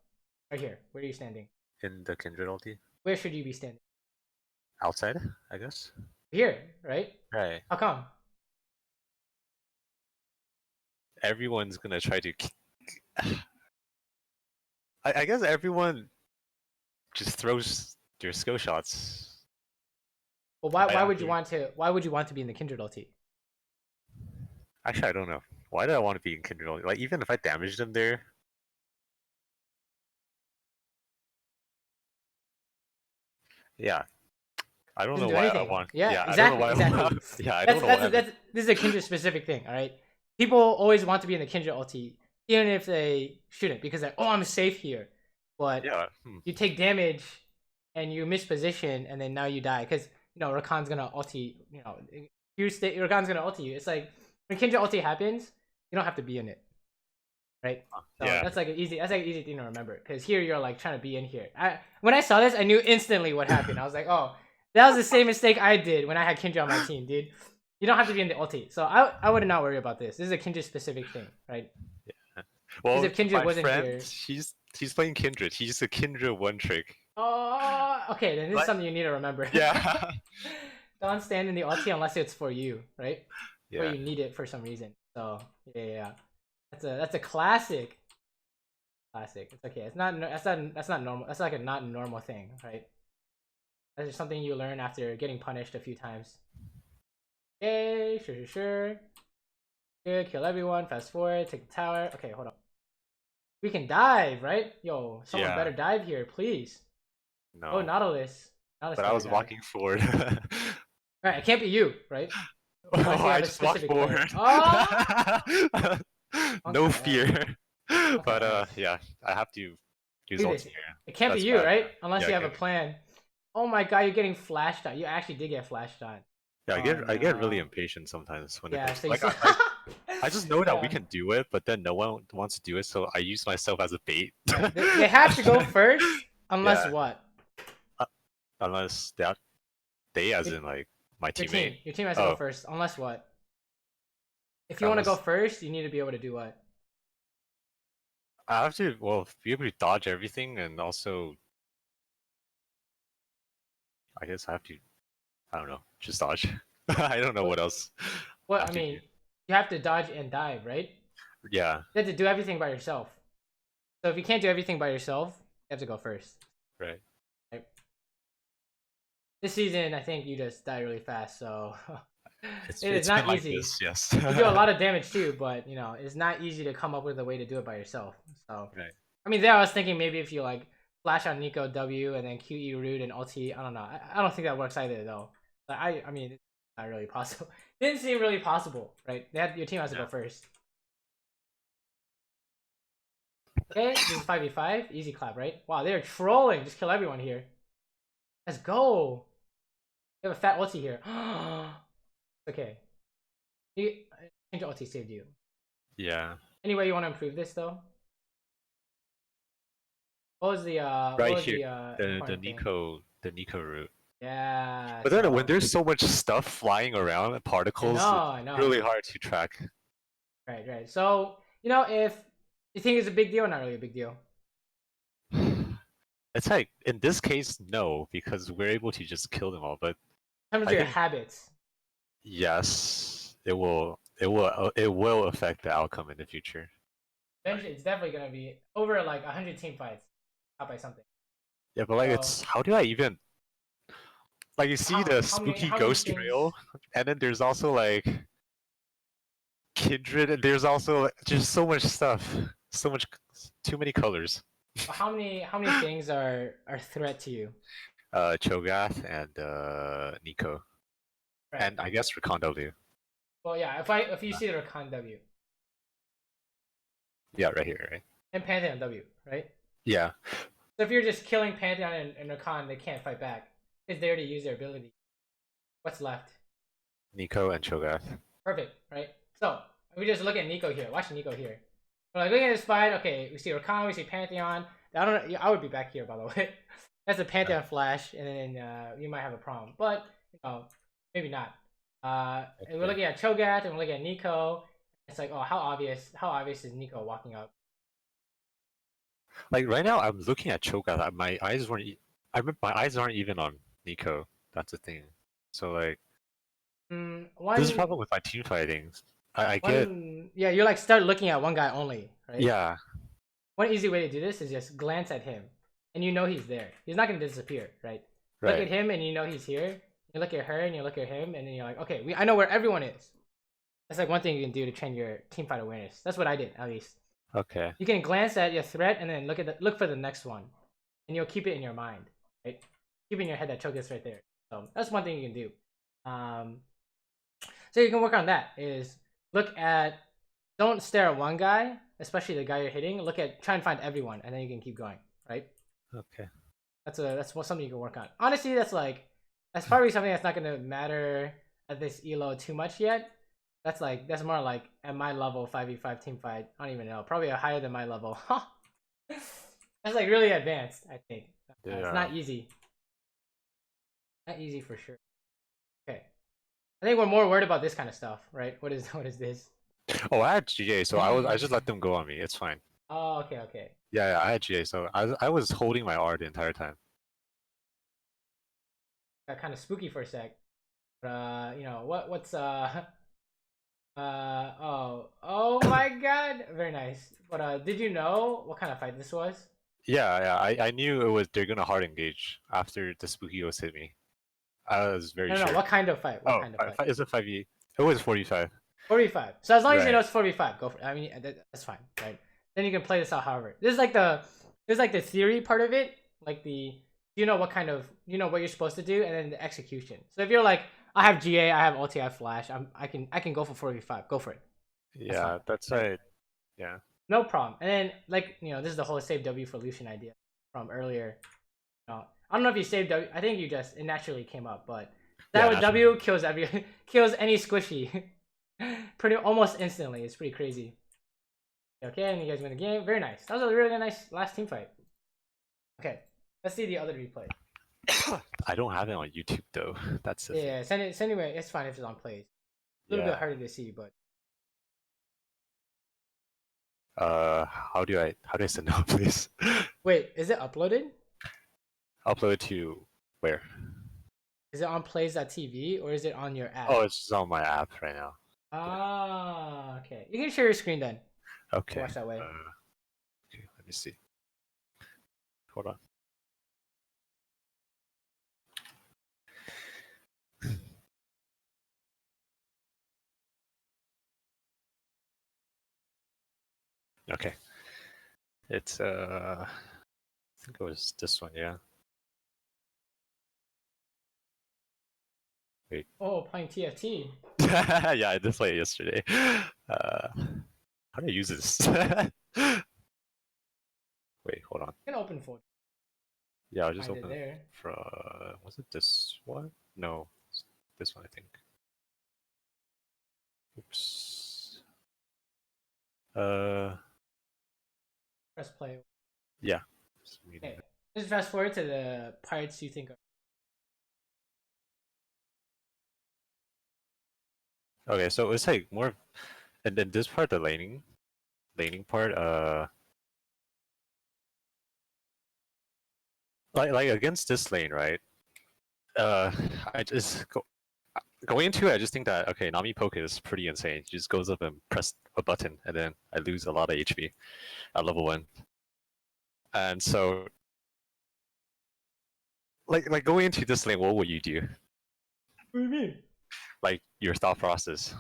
right here. Where are you standing? In the Kindred ulti. Where should you be standing? Outside, I guess. Here, right? Right. How come? Everyone's gonna try to. I guess everyone just throws their skill shots. Well, why would you want to be in the Kindred ulti? Actually, I don't know. Why do I want to be in Kindred ulti? Like, even if I damage them there. Yeah. I don't know why I want. Yeah, exactly. Yeah, I don't know why. This is a Kindred specific thing, all right? People always want to be in the Kindred ulti, even if they shouldn't, because like, oh, I'm safe here. But you take damage and you miss position, and then now you die because Rakan's gonna ulti. Rakan's gonna ulti you. It's like when Kindred ulti happens, you don't have to be in it, right? So that's like an easy thing to remember, because here you're like trying to be in here. When I saw this, I knew instantly what happened. I was like, oh, that was the same mistake I did when I had Kindred on my team, dude. You don't have to be in the ulti, so I would not worry about this. This is a Kindred specific thing, right? Yeah. Well, if Kindred wasn't here, he's playing Kindred. He's just a Kindred one trick. Oh, okay. Then this is something you need to remember. Yeah. Don't stand in the ulti unless it's for you, right? Yeah. Or you need it for some reason. So yeah. That's a classic. Classic. It's okay. That's not normal. That's like a not normal thing, right? That's just something you learn after getting punished a few times. Okay, sure. Good, kill everyone. Fast forward, take the tower. Okay, hold on. We can dive, right? Yo, someone better dive here, please. No. Oh, Nautilus. But I was walking forward. Right, it can't be you, right? I just walked forward. Oh! No fear. But yeah, I have to use ulti here. It can't be you, right? Unless you have a plan. Oh my god, you're getting flashed on. You actually did get flashed on. Yeah, I get really impatient sometimes when it comes. Like, I just know that we can do it, but then no one wants to do it, so I use myself as a bait. They have to go first, unless what? Unless they, as in like my teammate. Your team has to go first, unless what? If you want to go first, you need to be able to do what? I have to be able to dodge everything, and also, I guess I have to. I don't know, just dodge. I don't know what else. Well, I mean, you have to dodge and dive, right? Yeah. You have to do everything by yourself. So if you can't do everything by yourself, you have to go first. Right. This season, I think you just die really fast, so it's not like easy. This, yes. You do a lot of damage too, but it's not easy to come up with a way to do it by yourself. So, I mean, there I was thinking maybe if you like flash on Nico W and then QE root and ulti, I don't know. I don't think that works either though. But I mean, it's not really possible. It didn't seem really possible, right? Your team has to go first. Okay, this is 5v5, easy clap, right? Wow, they're trolling. Just kill everyone here. Let's go. You have a fat ulti here. Okay. Change ulti saved you. Yeah. Any way you want to improve this though? What was the the Nico route. Yeah. But then when there's so much stuff flying around, particles, it's really hard to track. Right. So if you think it's a big deal or not really a big deal? It's like in this case, no, because we're able to just kill them all. But In terms of I your think habits. yes, it will. It will affect the outcome in the future. Eventually, it's definitely gonna be over like 100 team fights, out by something. Yeah, but like So it's how do I even like you see the how many spooky how many ghost things? trail, and then there's also like kindred, and there's also just so much stuff, so much, too many colors. How many things are threat to you? Cho'Gath and Nico, Right. and I guess Recon W. Well, yeah. If you see the Rakan W Yeah, right here, right? and Pantheon W, right? Yeah, So if you're just killing Pantheon and Rakan, they can't fight back. It's there to use their ability. What's left? Nico and Cho'Gath. Perfect, right? So if we just look at Nico here. Watch Nico here. We're like looking at this fight. Okay, we see Rakan, we see Pantheon. I don't know. I would be back here, by the way. That's a Pantheon flash, and then you might have a problem, but maybe not. And we're Okay. looking at Cho'Gath, and we're looking at Nico. It's like, oh, how obvious? How obvious is Nico walking up? Like right now, I'm looking at Cho'Gath. My eyes weren't. I remember my eyes aren't even on Nico. That's the thing. So like, this is a One, problem with my team fighting. I get. yeah, you like start looking at one guy only, right? Yeah, One easy way to do this is just glance at him, and you know he's there. He's not gonna disappear, right? Look at right. him, and you know he's here. You look at her, and you look at him, and then you're like, okay, I know where everyone is. That's like one thing you can do to train your team fight awareness. That's what I did, at least. Okay. You can glance at your threat, and then look for the next one, and you'll keep it in your mind, right? Keep in your head that choke is right there. So that's one thing you can do. So you can work on that. Is look at, don't stare at one guy, especially the guy you're hitting. Try and find everyone, and then you can keep going, right? Okay. That's something you can work on. Honestly, that's probably something that's not gonna matter at this elo too much yet. That's more like at my level 5v5 team fight. I don't even know. Probably a higher than my level. That's like really advanced. I think it's Yeah. not easy. Not easy for sure. Okay, I think we're more worried about this kind of stuff, right? What is this? Oh, I had GA, so I just let them go on me. It's fine. Oh, okay, okay. Yeah, I had GA, so I was holding my R the entire time. Got kind of spooky for a sec. But what's oh my god, very nice. But did you know what kind of fight this was? Yeah, I knew it was they're gonna hard engage after the spooky ghost hit me. I was very No, sure. what kind of fight? What Oh, kind of fight? it's a 5e. It was 45. 45. So as long as you Right. know it's 45, go for it. I mean, that's fine, right? Then you can play this out however. This is like the theory part of it, like you know what you're supposed to do, and then the execution. So if you're like, I have GA, I have ulti, I have flash, I can go for 45. Go for it. That's fine. Yeah, that's Right? right. Yeah. No problem. And then this is the whole save W for Lucian idea from earlier. I don't know if you saved W. I think it naturally came up, but that Yeah, with naturally. W kills any squishy pretty almost instantly. It's pretty crazy. Okay, and you guys win the game. Very nice. That was a really nice last team fight. Okay, let's see the other replay. I don't have it on YouTube though. That's the thing. Yeah, send it anyway. It's fine if it's on plays. A little bit harder to see, but How do I send out, please? wait, is it uploaded? Upload it to where? Is it on plays.tv or is it on your app? Oh, it's just on my app right now. Ah, okay. You can share your screen then. Okay. Watch that way. Okay, let me see. Hold on. Okay. It's I think it was this one, yeah. Wait. Oh, playing TFT. Yeah, I did play it yesterday. How do I use this? Wait, hold on. You can open for Yeah, I'll just find it open there. from. Was it this one? No, this one, I think. Oops. Press play. Yeah. Okay. Just fast forward to the parts you think are. Okay, so it's like more, and then this part, the laning part. like against this lane, right? I just going into it, I just think that okay, Nami poke is pretty insane. She just goes up and press a button, and then I lose a lot of HP at level 1. And so, like going into this lane, what would you do? What do you mean? Like your thought process.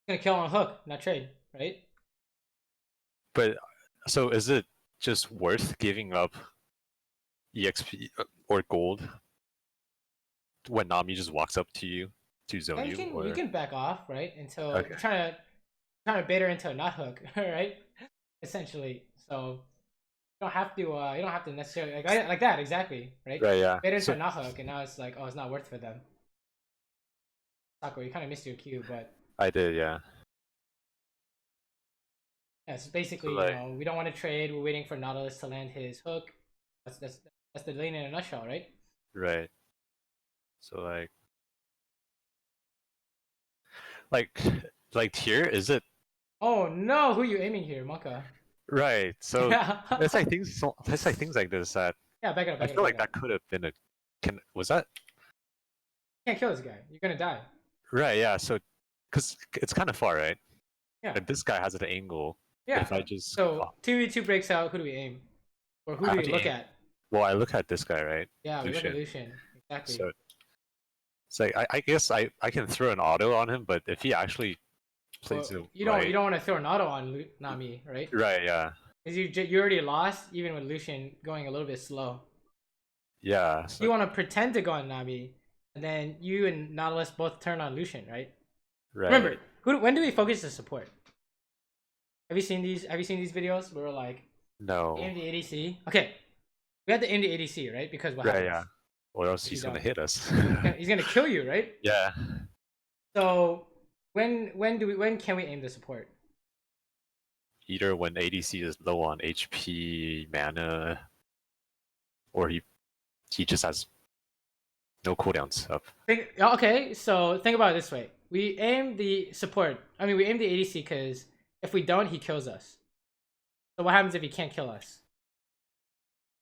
Gonna kill on hook, not trade, right? But so is it just worth giving up EXP or gold when Nami just walks up to you to zone Yeah, you? you Or can back off, right? Until okay, you're trying to bait her into a not hook, right? Essentially. So you don't have to necessarily like that exactly, right? right, yeah. Bait her into So a not hook, and now it's like, oh, it's not worth for them. Sakura, you kind of missed your cue, but I did, yeah. yeah, so basically, So you like, know, we don't want to trade. We're waiting for Nautilus to land his hook. That's the lane in a nutshell, right? right. So like here, is it Oh no, who are you aiming here, Monka? right? So Yeah, it's like things like this that yeah, back it up, I back it feel up, like back it that up. could have been a was that You can't kill this guy. You're gonna die. right? Yeah. So because it's kind of far, right? Yeah, And this guy has an angle. yeah. If I just So 2v2 breaks out. Who do we aim? Or who I do have we to look aim. at? Well, I look at this guy, right? Yeah, we look at Lucian. Lucian. Exactly. So it's like I guess I can throw an auto on him, but if he actually plays Well, it you right, don't want to throw an auto on Nami, right? right? Yeah, Because you already lost, even with Lucian going a little bit slow. yeah. So, You want to pretend to go on Nami, and then you and Nautilus both turn on Lucian, right? right. Remember, when do we focus the support? Have you seen these? Have you seen these videos where we're like, No. aim the ADC? Okay, we have to aim the ADC, right? Because what Right. happens? Yeah. Or else If you he's gonna don't, hit us. he's gonna kill you, right? Yeah. So when can we aim the support? Either when ADC is low on HP, mana, or he just has no cooldowns up. Okay, so think about it this way: we aim the support. I mean, we aim the ADC because if we don't, he kills us. So what happens if he can't kill us?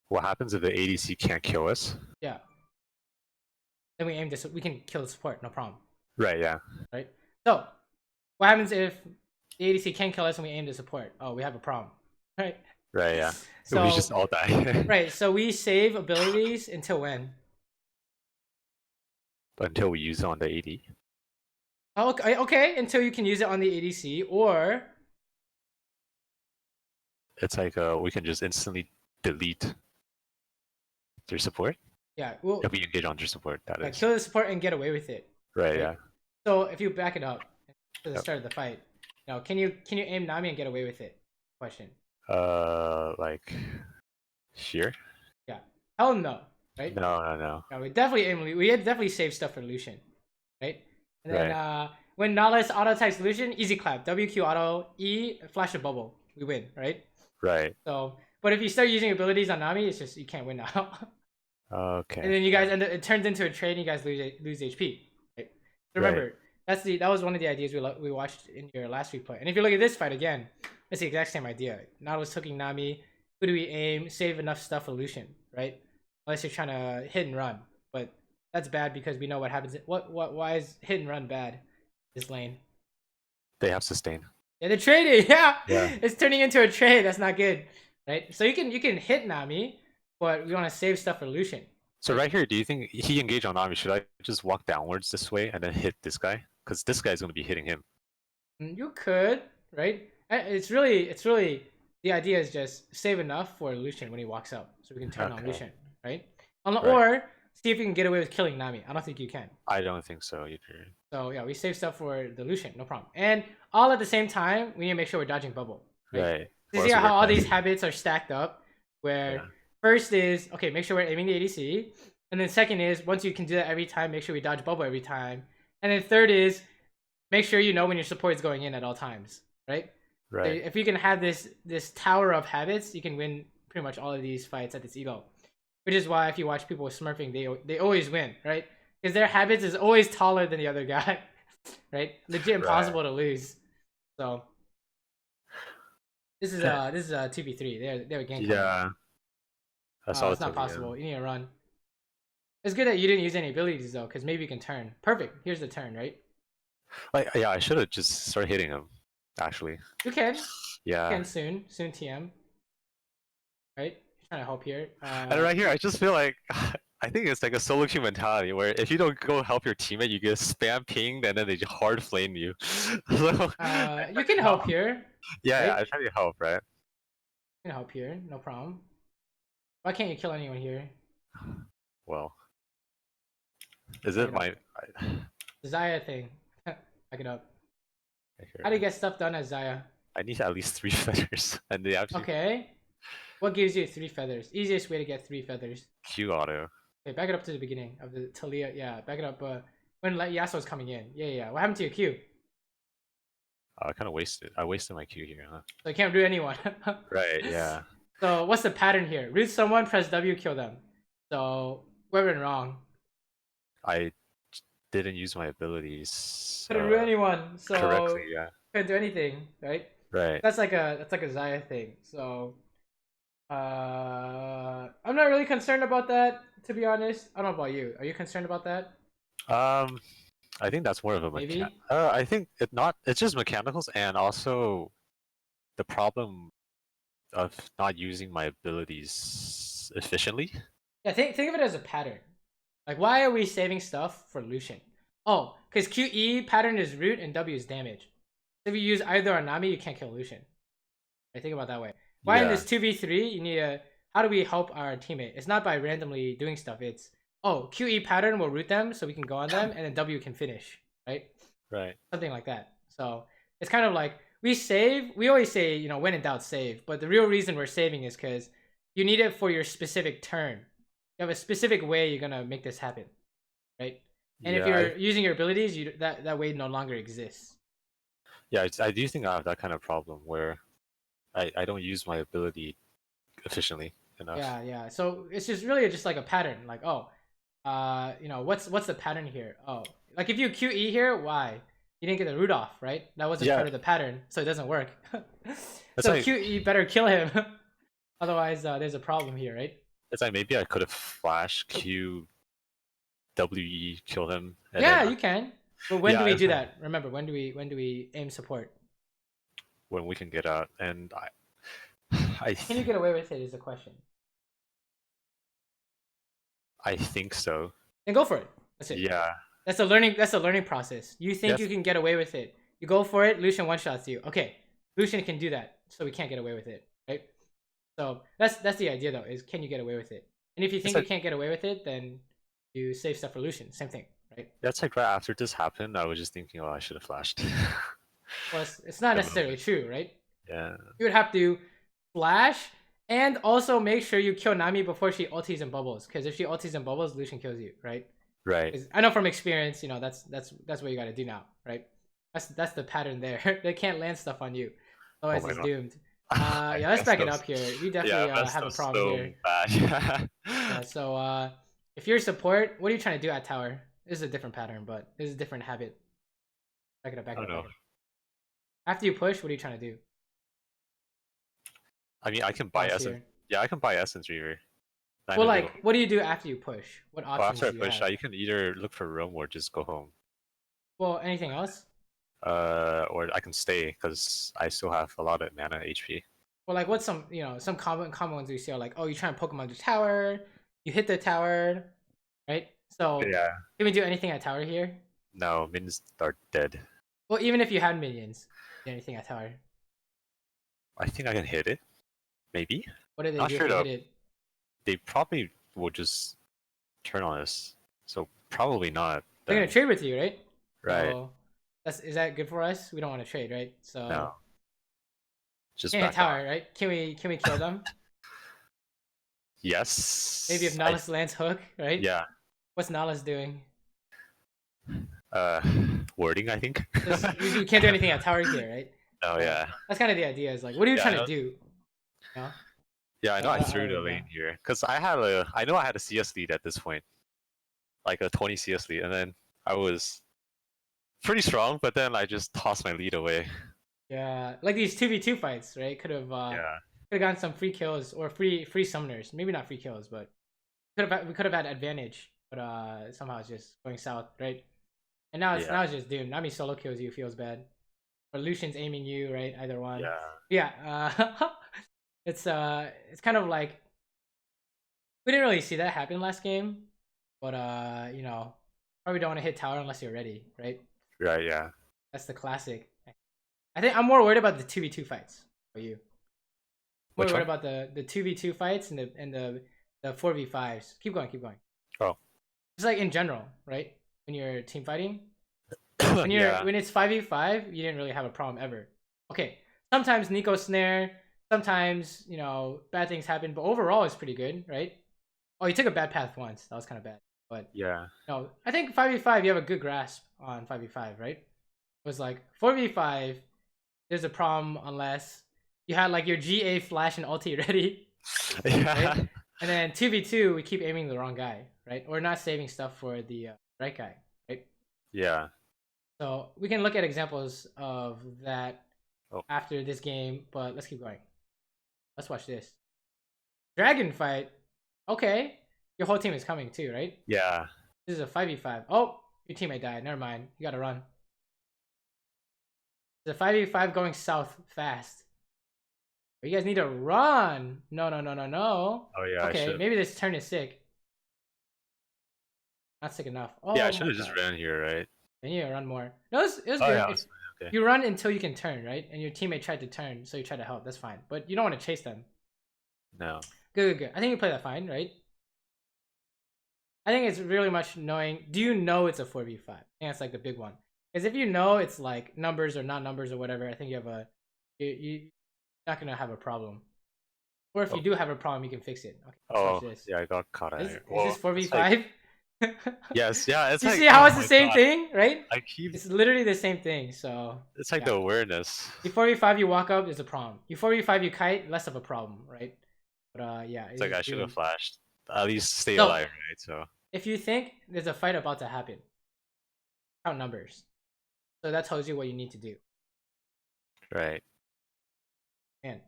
What happens if the ADC can't kill us? Yeah, then we aim this. We can kill the support, no problem. Right. Yeah. Right. So what happens if the ADC can kill us and we aim the support? Oh, we have a problem. Right. Right. Yeah. So We just all die. right. So we save abilities until when? Until we use it on the AD. Oh, okay, okay, until you can use it on the ADC, or It's like we can just instantly delete their support yeah, well, if we engage on their support. That is kill the support and get away with it. right. Right? Yeah. So if you back it up to the Yep. start of the fight, you know, can you aim Nami and get away with it? Question. Like here? Yeah. Hell no. Right? No. No, we definitely aim. We had definitely save stuff for Lucian, right? And then Right. when Nautilus auto attacks Lucian, easy clap. WQ auto E flash a bubble. We win, right? Right. So, but if you start using abilities on Nami, it's just you can't win now. Okay. And then you guys end up, it turns into a trade and you guys lose HP. Right? So remember, that was one of the ideas we watched in your last replay. And if you look at this fight again, it's the exact same idea. Nautilus hooking Nami, who do we aim? Save enough stuff for Lucian, right? Unless you're trying to hit and run. But that's bad because we know what happens. Why is hit and run bad this lane? They have sustain. Yeah, they're trading. Yeah. Yeah. It's turning into a trade. That's not good. Right? So you can hit Nami, but we want to save stuff for Lucian. So right here, do you think he engaged on Nami? Should I just walk downwards this way and then hit this guy? Because this guy's gonna be hitting him. You could, right? It's really the idea is just save enough for Lucian when he walks up, so we can turn on Okay. Lucian, right? Right. Or see if you can get away with killing Nami. I don't think you can. I don't think so either. So yeah, we save stuff for the Lucian, no problem. And all at the same time, we need to make sure we're dodging bubble. Right. You Or see else how all we're- these habits are stacked up? Where Yeah. first is okay, make sure we're aiming the ADC, and then second is once you can do that every time, make sure we dodge bubble every time, and then third is make sure you know when your support is going in at all times, right? Right. If you can have this tower of habits, you can win pretty much all of these fights at this elo. Which is why if you watch people smurfing, they always win, right? Because their habits is always taller than the other guy, right? Legit impossible to lose. So this is 2v3. They're ganking. Yeah. I Oh, saw it's it not totally. possible. You need to run. It's good that you didn't use any abilities though, because maybe you can turn. Perfect. Here's the turn, right? Like, yeah, I should have just started hitting him. Actually, You can. You yeah. can soon. Soon TM. Right? Trying to help here. And right here, I just feel like I think it's like a solo queue mentality where if you don't go help your teammate, you get spam pinged and then they just hard flame you. So I You try can to help help. here. Yeah, yeah, Right? I try to help, right? You can help here. No problem. Why can't you kill anyone here? Well, is Back it it up. my? Xayah thing. Back it up. Here. How do you get stuff done as Xayah? I need at least 3 feathers, and they actually Okay. What gives you 3 feathers? Easiest way to get 3 feathers. Q auto. Okay, back it up to the beginning of the Talia. Yeah, back it up. When Yasuo's coming in. Yeah, yeah. What happened to your Q? I kind of wasted. I wasted my Q here, huh? So I can't root anyone. Right. Yeah. So what's the pattern here? Root someone, press W, kill them. So we went wrong. I didn't use my abilities Couldn't root anyone, correctly. so Yeah. couldn't do anything, right? Right. That's like a Xayah thing. So I'm not really concerned about that, to be honest. I don't know about you. Are you concerned about that? Um, I think that's more of a Maybe. I think it not. It's just mechanicals, and also the problem of not using my abilities efficiently. Yeah, think of it as a pattern. Like, why are we saving stuff for Lucian? Oh, because QE pattern is root and W is damage. If you use either or Nami, you can't kill Lucian. Right, think about it that way. Why in Yeah. this 2v3, you need a... How do we help our teammate? It's not by randomly doing stuff. It's, oh, QE pattern will root them so we can go on them, and then W can finish, right? Right. Something like that. So it's kind of like, we save. We always say, you know, when in doubt, save. But the real reason we're saving is because you need it for your specific turn. You have a specific way you're going to make this happen, right? And if Yeah. you're using your abilities, that way no longer exists. Yeah. I do think I have that kind of problem where I don't use my ability efficiently enough. Yeah, yeah. So it's just really just like a pattern. Like, oh, you know, what's the pattern here? Oh, like if you QE here, why? You didn't get the root off, right? That wasn't part Yeah. of the pattern, so it doesn't work. It's So like QE better kill him, otherwise there's a problem here, right? maybe I could have flash Q WE kill him. And Yeah, then you can. But when do yeah, we do that? Remember, when do we aim support? when we can get out, and I Can you get away with it? Is the question. I think so. Then go for it. That's it. Yeah. That's a learning process. You think Yes. you can get away with it. You go for it, Lucian one shots you. Okay. Lucian can do that, so we can't get away with it, right? So that's the idea though, is can you get away with it? And if you think you can't get away with it, then you save stuff for Lucian. Same thing, right? That's like right after this happened, I was just thinking, oh, I should have flashed. Well, it's not necessarily true, right? Yeah. You would have to flash and also make sure you kill Nami before she ultis and bubbles. Because if she ultis and bubbles, Lucian kills you, right? Right. I know from experience, you know, that's what you gotta do now, right? That's the pattern there. They can't land stuff on you, otherwise it's doomed. Yeah, let's back it up here. We definitely have a problem here. Bad. Yeah, so if you're support, what are you trying to do at tower? This is a different pattern, but this is a different habit. Back it up, back it up. Back it up. After you push, what are you trying to do? I mean, I can buy essence. Yeah, I can buy essence reaver. Well, like, what do you do after you push? What options after do you I push, have? you can either look for roam or just go home. Well, anything else? Or I can stay because I still have a lot of mana HP. Well, like, what's some some common ones we see are like, oh, you try and Pokemon the tower, you hit the tower, right? So yeah, can we do anything at tower here? No, minions are dead. Well, even if you had minions, do anything at tower? I think I can hit it. Maybe. What do they Not do sure if you though. hit it? They probably will just turn on us. So probably not. They're gonna trade with you, right? Right. So is that good for us? We don't want to trade, right? So no. Just can't hit tower, right? Can we kill them? Yes. Maybe if Nalus lands hook, right? Yeah. What's Nalus doing? Wording, I think. You can't do anything at tower here, right? Oh yeah. That's kind of the idea. Is like, what are you trying to do? You know? Yeah, I know I threw the lane here because I know I had a CS lead at this point, like a 20 CS lead, and then I was pretty strong, but then I just tossed my lead away. Yeah, like these 2v2 fights, right? Could have Could have gotten some free kills or free summoners. Maybe not free kills, but we could have had advantage. But somehow it's just going south, right? And now it's just doomed. I mean, solo kills you feels bad, or Lucian's aiming you, right? Either one. Yeah. It's kind of like we didn't really see that happen last game, but you know, probably don't want to hit tower unless you're ready, right? Right. Yeah. That's the classic. I think I'm more worried about the 2v2 fights for you. More worried about the 2v2 fights and the 4v5s. Keep going. Oh. It's like in general, right? When you're team fighting, when it's 5v5, you didn't really have a problem ever. Okay, sometimes Nico snare, sometimes you know bad things happen, but overall it's pretty good, right? Oh, you took a bad path once. That was kind of bad, but yeah. No, I think 5v5 you have a good grasp on 5v5, right? It was like 4v5. There's a problem unless you had like your GA flash and ulti ready. Yeah. Right? And then 2v2 we keep aiming the wrong guy, right? Or not saving stuff for the right guy, right? Yeah. So we can look at examples of that after this game, but let's keep going. Let's watch this. Dragon fight. Okay. Your whole team is coming too, right? Yeah. This is a 5v5. Oh, your teammate died. Never mind. You gotta run. It's a 5v5 going south fast. You guys need to run. No. Oh yeah. Okay, maybe this turn is sick. Not sick enough. Oh, yeah, I should have just ran here, right? Then you run more. No, it was good. Yeah, okay. You run until you can turn, right? And your teammate tried to turn, so you try to help. That's fine. But you don't want to chase them. No. Good. I think you play that fine, right? I think it's really much knowing. Do you know it's a 4v5? I think that's like the big one. Because if you know it's like numbers or not numbers or whatever, I think you have you're not gonna have a problem. Or if you do have a problem, you can fix it. Okay, yeah, I got caught. Is this 4v5? Yes, yeah. It's you like, see how it's the same thing, right? It's literally the same thing. So it's like the awareness. You 4v5, you walk up, there's a problem. You 4v5, you kite, less of a problem, right? But yeah, it's like I should have flashed. At least stay alive, right? So if you think there's a fight about to happen, count numbers. So that tells you what you need to do. Right. Man,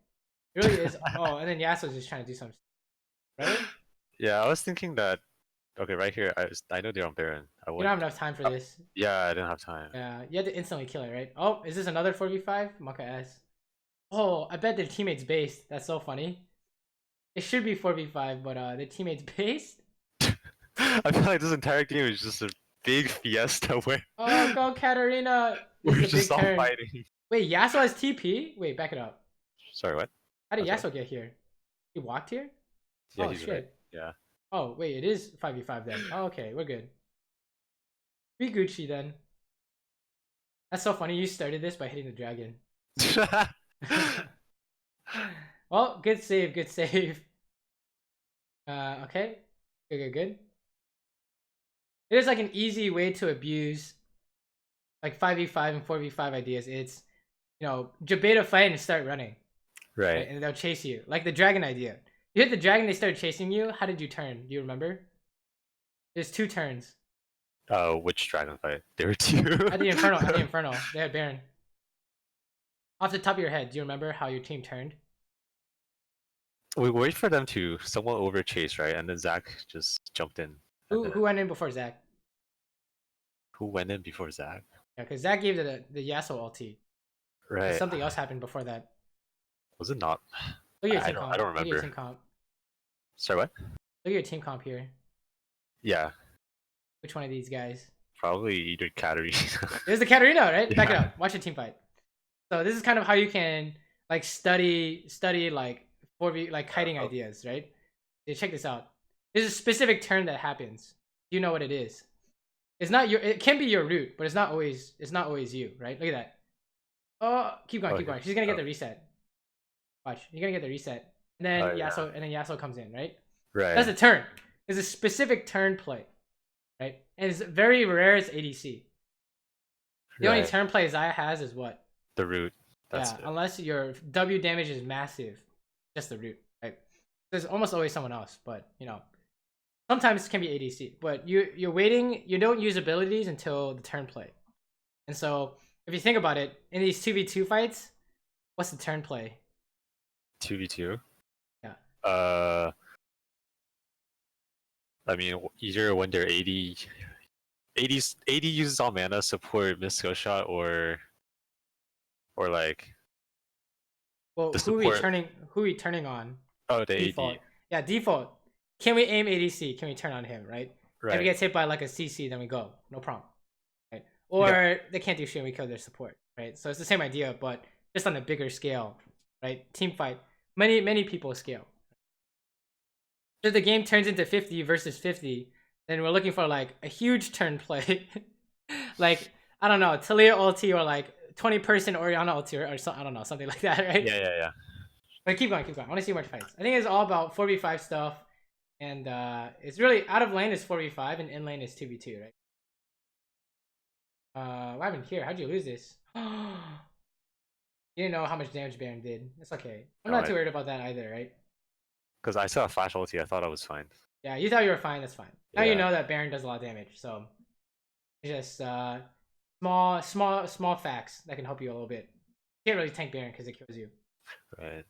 it really is. Oh, and then Yasuo's just trying to do something. Right? Yeah, I was thinking that. Okay, right here. I know they're on Baron. You don't have enough time for this. Yeah, I didn't have time. Yeah, you had to instantly kill it, right? Oh, is this another 4v5? Maka S. Oh, I bet their teammates based. That's so funny. It should be 4v5, but their teammates based. I feel like this entire game is just a big fiesta where. Oh, go Katarina! We're just all fighting. Wait, Yasuo has TP? Wait, back it up. Sorry, what? How did Yasuo get here? He walked here? Yeah, oh, he's shit. right. Yeah. Oh, wait, it is 5v5 then. Oh, okay, we're good. Be Gucci then. That's so funny. You started this by hitting the dragon. Well, good save. Okay. Good. It is like an easy way to abuse like 5v5 and 4v5 ideas. It's, you know, debate a fight and start running. Right. And they'll chase you. Like the dragon idea. You hit the dragon, they started chasing you. How did you turn? Do you remember? There's 2 turns. Oh, which dragon fight? There were 2. At the Infernal. They had Baron. Off the top of your head, do you remember how your team turned? We wait for them to someone over chase, right? And then Zach just jumped in. Who went in before Zach? Who went in before Zach? Yeah, because Zach gave the Yasuo ulti. Right. And something else happened before that. Was it not? Look at your team comp. I don't remember. Look at your team comp. Sorry, what? Look at your team comp here. Yeah. Which one of these guys? Probably either Katarina. There's the Katarina, right? Yeah. Back it up. Watch your team fight. So this is kind of how you can like study like 4v like kiting ideas, right? Yeah, check this out. There's a specific turn that happens. You know what it is. It's not your. It can be your root, but it's not always. It's not always you, right? Look at that. Oh, keep going. She's gonna get the reset. Watch. You're gonna get the reset, and then Yasuo comes in, right? Right. That's a turn. It's a specific turn play, right? And it's very rare. It's ADC. The only turn play Xayah has is what? The root. That's it. Unless your W damage is massive, just the root, right? There's almost always someone else, but you know, sometimes it can be ADC. But you're waiting. You don't use abilities until the turn play, and so if you think about it, in these 2v2 fights, what's the turn play? 2v2. Yeah. I mean, either when they're 80 uses all mana, support Mystical Shot, or like Well, the who we support. turning on? Oh, the Default. AD. Yeah, default. Can we aim ADC? Can we turn on him, right? If he Right. gets hit by like a CC, then we go. No problem. Right? Yeah. Or they can't do shit and we kill their support. Right? So it's the same idea, but just on a bigger scale. Right? Team fight. Many people scale. If the game turns into 50 versus 50, then we're looking for like a huge turn play. Like, I don't know, Taliyah ulti or like 20-person Orianna ulti or so, I don't know, something like that, right? Yeah. But keep going. I want to see more fights. I think it's all about 4v5 stuff. And it's really out of lane is 4v5 and in lane is 2v2, right? What happened here? How'd you lose this? You didn't know how much damage Baron did. It's okay. I'm not too worried about that either, right? Because I saw a flash ulti, I thought I was fine. Yeah, you thought you were fine. That's fine. Now you Yeah. know that Baron does a lot of damage. So it's just small facts that can help you a little bit. You can't really tank Baron because it kills you. Right.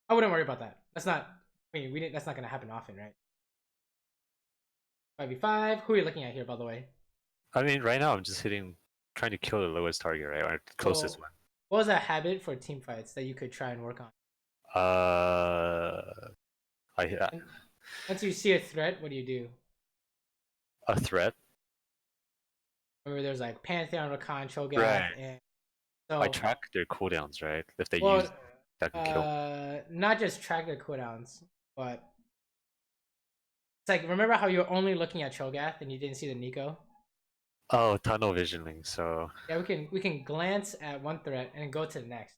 I wouldn't worry about that. That's not. I mean, that's not gonna happen often, right? 5v5. Who are you looking at here, by the way? I mean, right now I'm just trying to kill the lowest target, right, or closest one. What was a habit for team fights that you could try and work on? Once you see a threat, what do you do? A threat? Remember, there's like Pantheon, Rakan, Cho'Gath, right. and so I track their cooldowns, right? If they use that can kill. Not just track their cooldowns, but it's like, remember how you were only looking at Cho'Gath and you didn't see the Neeko? Oh, tunnel visioning. So yeah, we can glance at one threat and go to the next.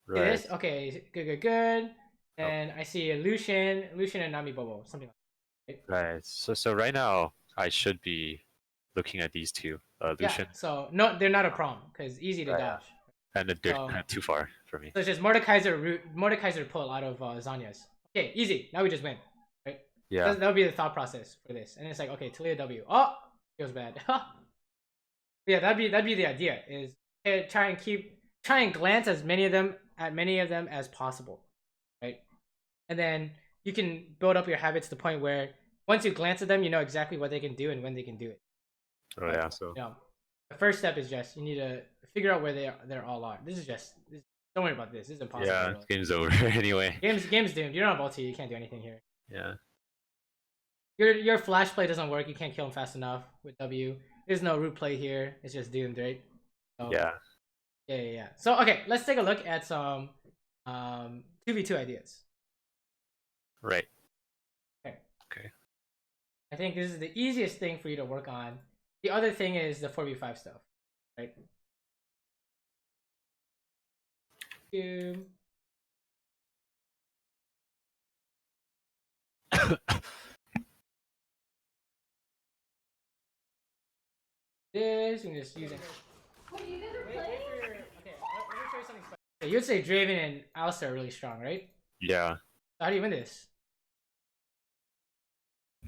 Right. This, okay, good. And I see a Lucian and Nami Bobo, something like that. Right. So right now I should be looking at these two. Lucian. Yeah, so no, they're not a problem because easy to dodge. And they're kind of too far for me. So it's just Mordekaiser pull out of Zanya's. Okay, easy. Now we just win, right? Yeah. That would be the thought process for this. And it's like, okay, Taliyah W. Oh, feels bad. Yeah, that'd be the idea. Is try and glance as many of them as possible, right? And then you can build up your habits to the point where once you glance at them, you know exactly what they can do and when they can do it. Oh yeah. So the first step is just you need to figure out where they're all are. Don't worry about this. This is impossible. Yeah, game's over anyway. Game's doomed. You don't have ulti. You can't do anything here. Yeah. Your flash play doesn't work. You can't kill him fast enough with W. There's no root play here. It's just doomed, right? So, yeah. So okay, let's take a look at some 2v2 ideas. Right. Okay. I think this is the easiest thing for you to work on. The other thing is the 4v5 stuff, right? This and just using. What are you guys are playing? Okay, let me show you something special. You'd say Draven and Alistar are really strong, right? Yeah. So how do you win this?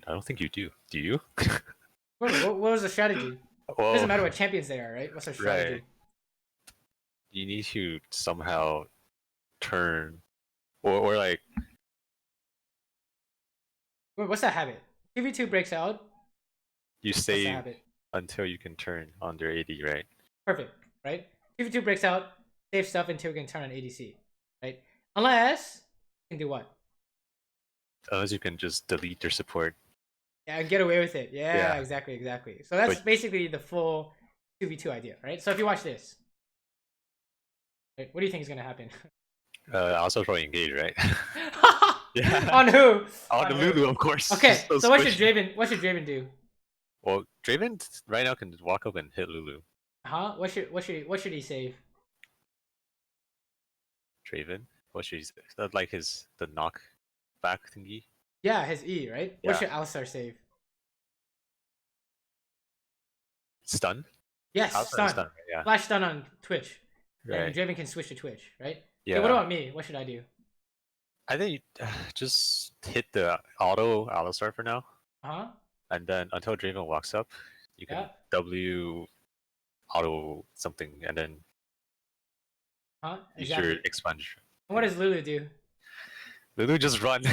I don't think you do. Do you? What was the strategy? Well, it doesn't matter what champions they are, right? What's their strategy? Right. You need to somehow turn, or like. What's that habit? 2v2 breaks out. You save until you can turn on their AD, right? Perfect, right? 2v2 breaks out, save stuff until you can turn on ADC, right? Unless you can do what? Unless you can just delete their support. Yeah, and get away with it. Yeah. Exactly. So that's basically the full 2v2 idea, right? So if you watch this, right, what do you think is gonna happen? Also probably engage, right? Yeah. On who? On the Lulu, of course. Okay, so what should Draven do? Well, Draven right now can walk up and hit Lulu. What should he save? Draven? What should he save? Like the knock back thingy? Yeah, his E, right? Yeah. What should Alistar save? Stun? Yes, stun. Right? Yeah. Flash stun on Twitch. Right. And Draven can switch to Twitch, right? Yeah. Okay, what about me? What should I do? I think just hit the auto Alistar for now. And then until Draven walks up, you can W auto something and then use your expunge. What does Lulu do? Lulu just run.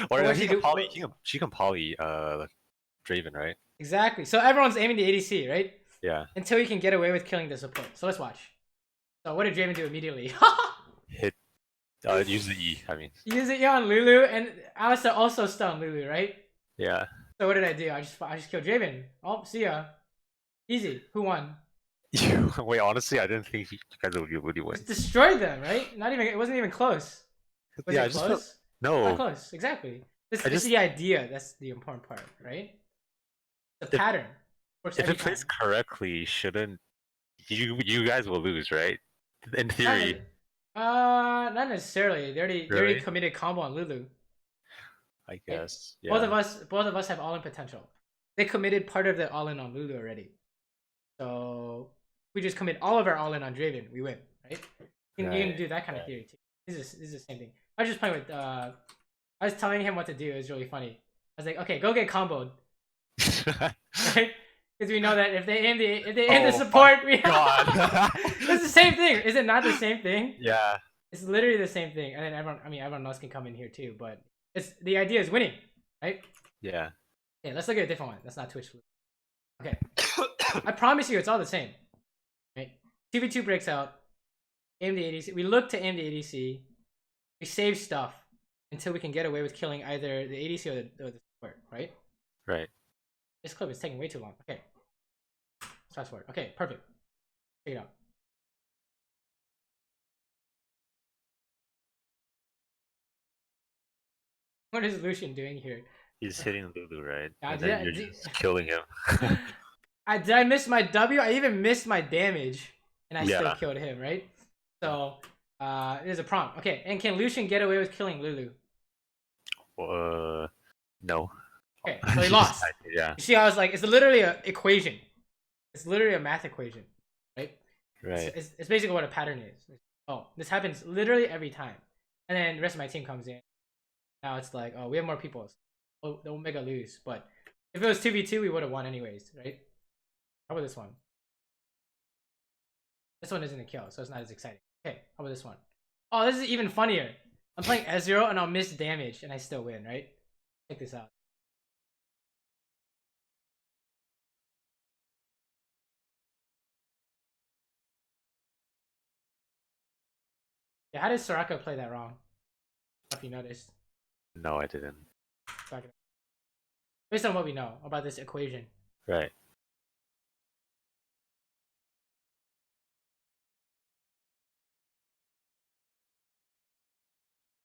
Or what he she can do? poly. She can poly Draven, right? Exactly. So everyone's aiming the ADC, right? Yeah. Until you can get away with killing the support. So let's watch. So what did Draven do immediately? Hit. Use the E. I mean. Use it on Lulu, and Alistair also stunned Lulu, right? Yeah. So what did I do? I just killed Draven. Oh, see ya. Easy. Who won? Wait, honestly, I didn't think you guys would really win. Just destroyed them, right? Not even. It wasn't even close. Was Yeah, it I just close? no. Not close. Exactly. This is just- the idea. That's the important part, right? The pattern. Works If every it plays time. correctly, shouldn't you guys will lose, right? In theory. Not necessarily. They already Really? committed combo on Lulu. I guess. Yeah. Both of us have all-in potential. They committed part of the all-in on Lulu already. So we just commit all of our all-in on Draven, we win, right? You can do that kind of theory too. This is the same thing. I was just playing with I was telling him what to do. It was really funny. I was like, okay, go get comboed. Right? Because we know that if they aim the support, we it's the same thing. Is it not the same thing? Yeah. It's literally the same thing. And then everyone else can come in here too, but it's the idea is winning, right? Yeah. Okay, let's look at a different one. That's not Twitch. Okay. I promise you it's all the same. Right? 2v2 breaks out. Aim the ADC. We look to aim the ADC. We save stuff until we can get away with killing either the ADC or the support, right? Right. This clip is taking way too long. Okay. Let's fast forward. Okay, perfect. Check it out. What is Lucian doing here? He's hitting Lulu, right? Yeah, And then you're just killing him. Did I miss my W? I even missed my damage, and I still Yeah. killed him, right? So, there's a prompt. Okay, and can Lucian get away with killing Lulu? No. Okay, so he lost. Yeah. You see, I was like, it's literally an equation. It's literally a math equation, right? Right. It's basically what a pattern is. Oh, this happens literally every time. And then the rest of my team comes in. Now it's like, oh, we have more people. So they'll make a lose. But if it was 2v2, we would have won anyways, right? How about this one? This one isn't a kill, so it's not as exciting. Okay, how about this one? Oh, this is even funnier. I'm playing Ezreal and I'll miss damage and I still win, right? Check this out. Yeah, how did Soraka play that wrong? If you noticed. No, I didn't. Based on what we know about this equation. Right.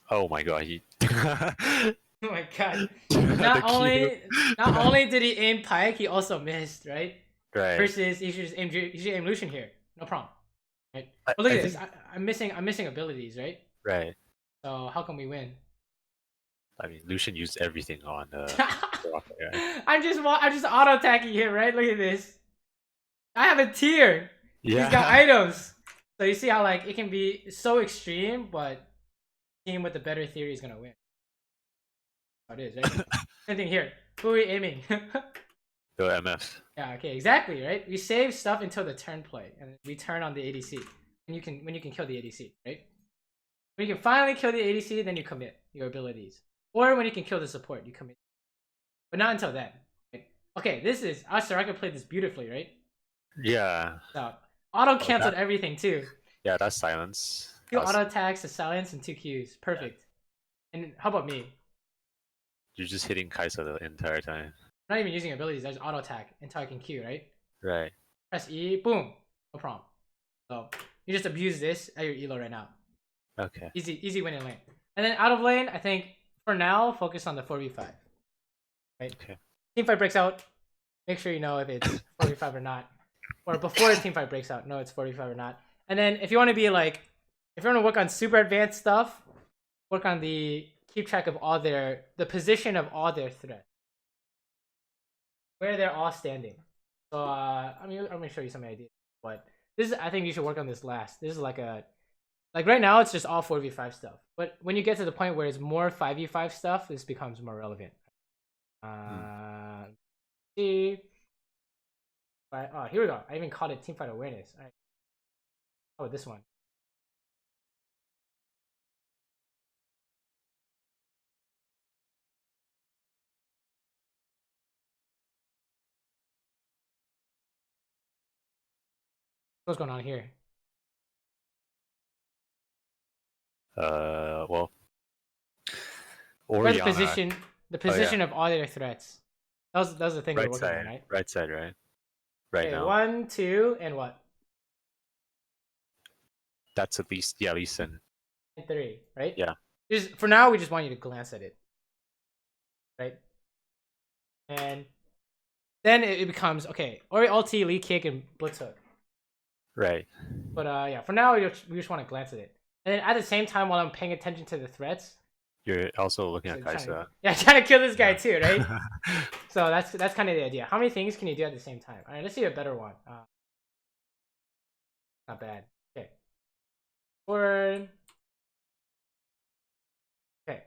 Oh my god, he Oh my god. Not only did he aim Pike, he also missed, right? Right. Versus he should aim Lucian here. No problem. Right? But look at this. I'm missing abilities, right? Right. So how can we win? I mean, Lucian used everything on right? I'm just auto attacking him, right? Look at this. I have a tier. Yeah. He's got items. So you see how like it can be so extreme, but team with the better theory is gonna win. How it is, right? Same thing here. Who are we aiming? The MF. Yeah, okay, exactly, right? We save stuff until the turn play, and we turn on the ADC. When you can kill the ADC, right? When you can finally kill the ADC, then you commit your abilities. Or when you can kill the support, you commit. But not until then. Right? Okay, this is Soraka played this beautifully, right? Yeah. So auto canceled everything too. Yeah, that's silence. 2 auto attacks, a silence, and 2 Qs. Perfect. Yeah. And how about me? You're just hitting Kaisa the entire time. I'm not even using abilities, I just auto attack until I can Q, right? Right. Press E, boom. No problem. So you just abuse this at your elo right now. Okay. Easy win in lane. And then out of lane, I think for now, focus on the 4v5. Right? Okay. Teamfight breaks out. Make sure you know if it's 4v5 or not. Or before the teamfight breaks out, know it's 4v5 or not. And then if you want to be like, if you want to work on super advanced stuff, work on keep track of the position of all their threats. Where they're all standing. So I'm gonna show you some ideas. But I think you should work on this last. This is like right now it's just all 4v5 stuff. But when you get to the point where it's more 5v5 stuff, this becomes more relevant. See. Oh, here we go. I even called it teamfight awareness. All right. Oh, this one. What's going on here? Well, Where's the Oriana. position? The position of all their threats. That was the thing we're Right working on, side. right? Right side, right? Right Okay, now. 1, 2, and what? That's at least, yeah, Leeson. And 3, right? Yeah. Just for now, we just want you to glance at it, right? And then it becomes okay. Ori ulti, lead kick, and blitz hook. Right. But yeah, for now we just want to glance at it. And then at the same time, while I'm paying attention to the threats, You're also looking so at trying to, Kaisa. yeah, trying to kill this guy Yeah. too, right? So that's kind of the idea. How many things can you do at the same time? All right, let's see a better one. Not bad. Okay. Or okay.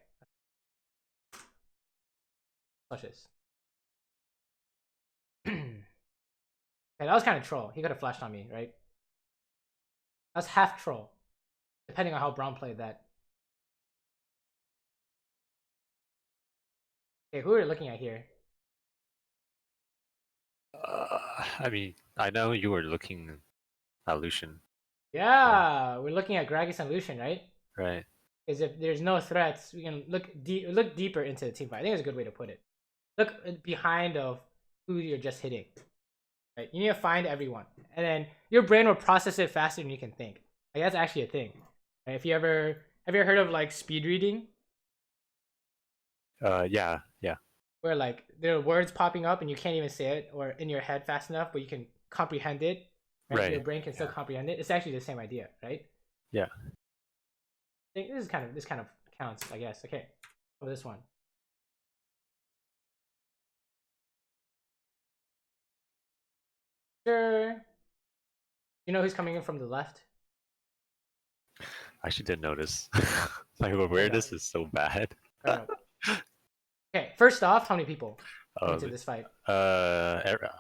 Watch this. Okay, that was kind of troll. He could have flashed on me, right? That's half troll, depending on how Brown played that. Okay, who are we looking at here? I mean, I know you were looking at Lucian. Yeah, we're looking at Gragas and Lucian, right? Right. Because if there's no threats, we can look deeper into the team fight. I think it's a good way to put it. Look behind of who you're just hitting. Right? You need to find everyone, and then your brain will process it faster than you can think. Like that's actually a thing. Right? If you ever have you ever heard of like speed reading, Yeah. where like there are words popping up and you can't even say it or in your head fast enough, but you can comprehend it. Right? Your brain can still comprehend it. It's actually the same idea, right? Yeah. I think this kind of counts, I guess. Okay, for this one. Sure. You know who's coming in from the left? I actually didn't notice. Like, awareness is so bad. Okay, first off, how many people into this fight?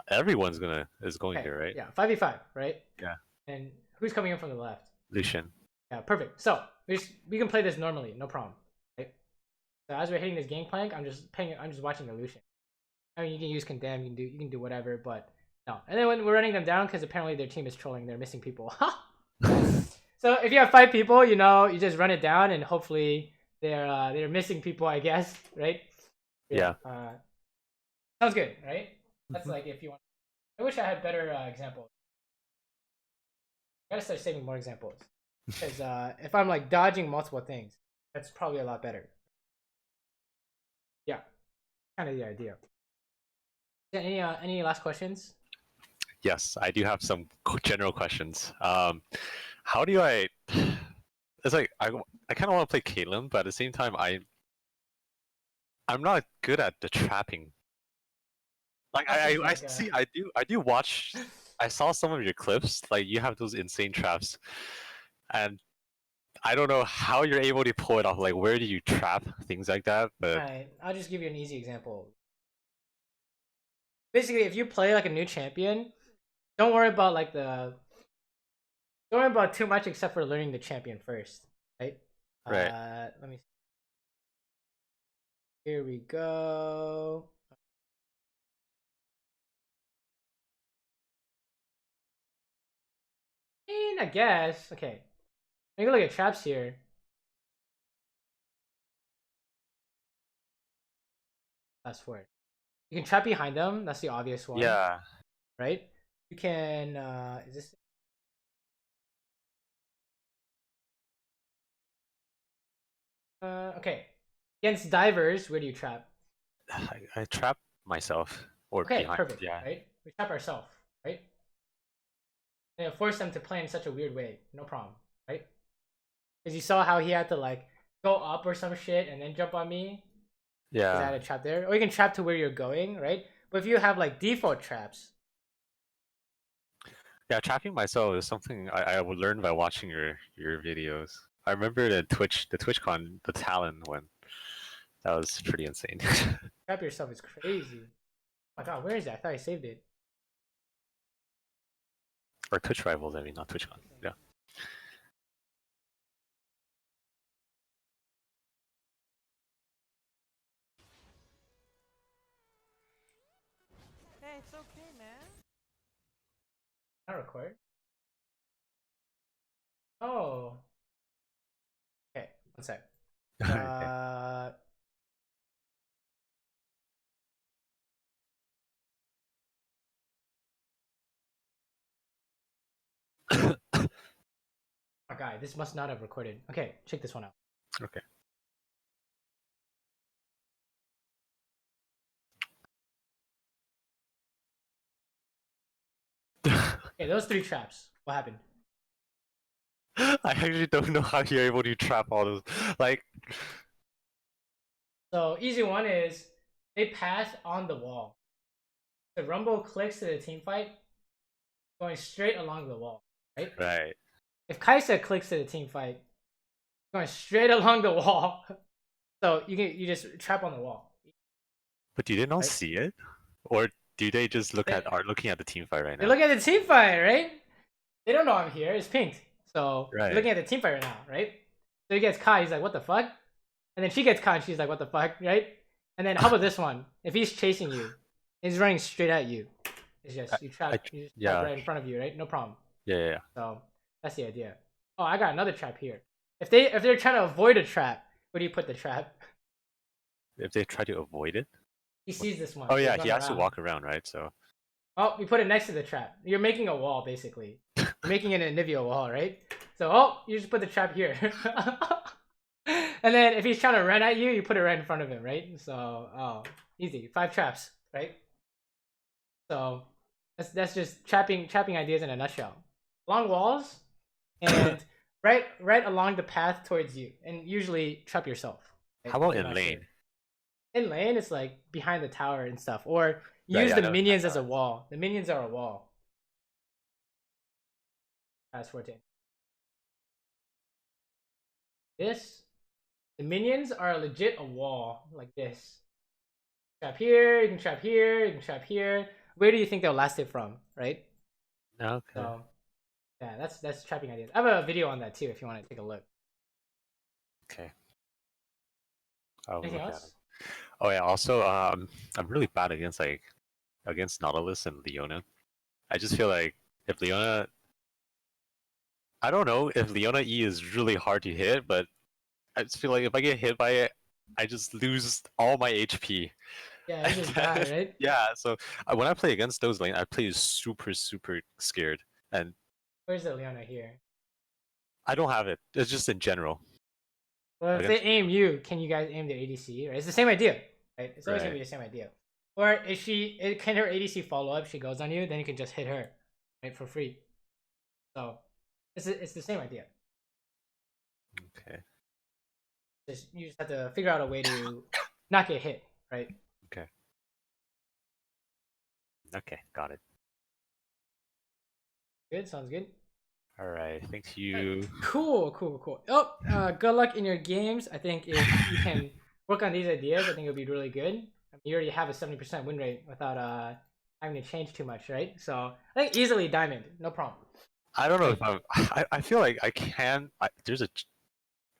Everyone's is going Okay, there, right? yeah, 5v5, right? Yeah. And who's coming in from the left? Lucian. Yeah, perfect. So we can play this normally, no problem. Right? So as we're hitting this gangplank, I'm just watching the Lucian. I mean, you can use condemn, you can do whatever, but no. And then when we're running them down, because apparently their team is trolling, they're missing people. So if you have 5 people, you know, you just run it down, and hopefully they're missing people, I guess, right? Yeah. Sounds good, right? That's like if you want. I wish I had better examples. I gotta start saving more examples because if I'm like dodging multiple things, that's probably a lot better. Yeah, kind of the idea. Yeah, any last questions? Yes, I do have some general questions. How do I? It's like I kind of want to play Caitlyn, but at the same time, I'm not good at the trapping. Like I see, I do watch. I saw some of your clips. Like you have those insane traps, and I don't know how you're able to pull it off. Like where do you trap things like that? But Alright, I'll just give you an easy example. Basically, if you play like a new champion, don't worry about don't worry about too much except for learning the champion first, right? Right. Let me see. Here we go. I guess. Okay. Let me look at traps here. Fast forward. You can trap behind them. That's the obvious one. Yeah. Right? You can is this okay. Against divers, where do you trap? I trap myself or Okay, behind. perfect. Yeah. Right? We trap ourselves, right? And force them to play in such a weird way. No problem, right? Because you saw how he had to like go up or some shit and then jump on me. Yeah. I had a trap there. Or you can trap to where you're going, right? But if you have like default traps. Yeah, trapping myself is something I would learn by watching your videos. I remember the TwitchCon, the Talon one. That was pretty insane. Trap yourself is crazy. Oh my god, where is that? I thought I saved it. Or Twitch Rivals, I mean, not TwitchCon. Yeah. Hey, it's okay, man. Not record. Oh. Okay, one sec. Okay. Oh god, this must not have recorded. Okay, check this one out. Okay. Okay, those 3 traps. What happened? I actually don't know how you're able to trap all those. Like, So easy one is they pass on the wall. The rumble clicks to the team fight, going straight along the wall, right? right. If Kaisa clicks to the team fight, going straight along the wall. So you just trap on the wall. But do they not Right. see it, or do they just are looking at the team fight right They now? look at the team fight, right? They don't know I'm here. It's pink. So Right. they're looking at the team fight right now, right? So he gets caught. He's like, "What the fuck?" And then she gets caught. And she's like, "What the fuck?" Right? And then how about this one? If he's chasing you, he's running straight at you. It's just you trap yeah. right in front of you, right? No problem. Yeah. So that's the idea. Oh, I got another trap here. If they're trying to avoid a trap, where do you put the trap? If they try to avoid it. He sees this one. Oh so he's yeah, going he has to around. walk around, right? So. Oh, we put it next to the trap. You're making a wall, basically. You're making it an Nivea wall, right? So, oh, you just put the trap here. And then if he's trying to run at you, you put it right in front of him, right? So, oh, easy. 5 traps, right? So, that's just trapping ideas in a nutshell. Along walls, and right along the path towards you, and usually trap yourself. Right? How about I'm in not lane? sure. In lane, it's like behind the tower and stuff, or Right, use yeah, the I know minions that. as a wall. The minions are a wall. Fast forward to this. The minions are legit a wall like this. Trap here, you can trap here, you can trap here. Where do you think they'll last it from, right? Okay. So yeah, that's trapping ideas. I have a video on that too if you want to take a look. Okay. I'll Anything look at else? it. Oh yeah. Also, I'm really bad against Nautilus and Leona. I just feel like if Leona, I don't know if Leona E is really hard to hit, but I just feel like if I get hit by it, I just lose all my HP. Yeah, it's just bad, right? Yeah, so when I play against those lanes, I play super scared, and Where's the Leona here? I don't have it. It's just in general. Well, if they Against aim Leona. you, can you guys aim their ADC? Right, it's the same idea, right? It's always gonna be Right. the same idea. Or if can her ADC follow up? She goes on you, then you can just hit her, right, for free. So it's the same idea. Okay. You just have to figure out a way to not get hit, right? Okay. Okay, got it. Good, sounds good. All right, thank you. Cool. Oh, good luck in your games. I think if you can work on these ideas, I think it'll be really good. I mean, you already have a 70% win rate without having to change too much, right? So I think easily diamond, no problem. I don't know if I feel like I can. There's a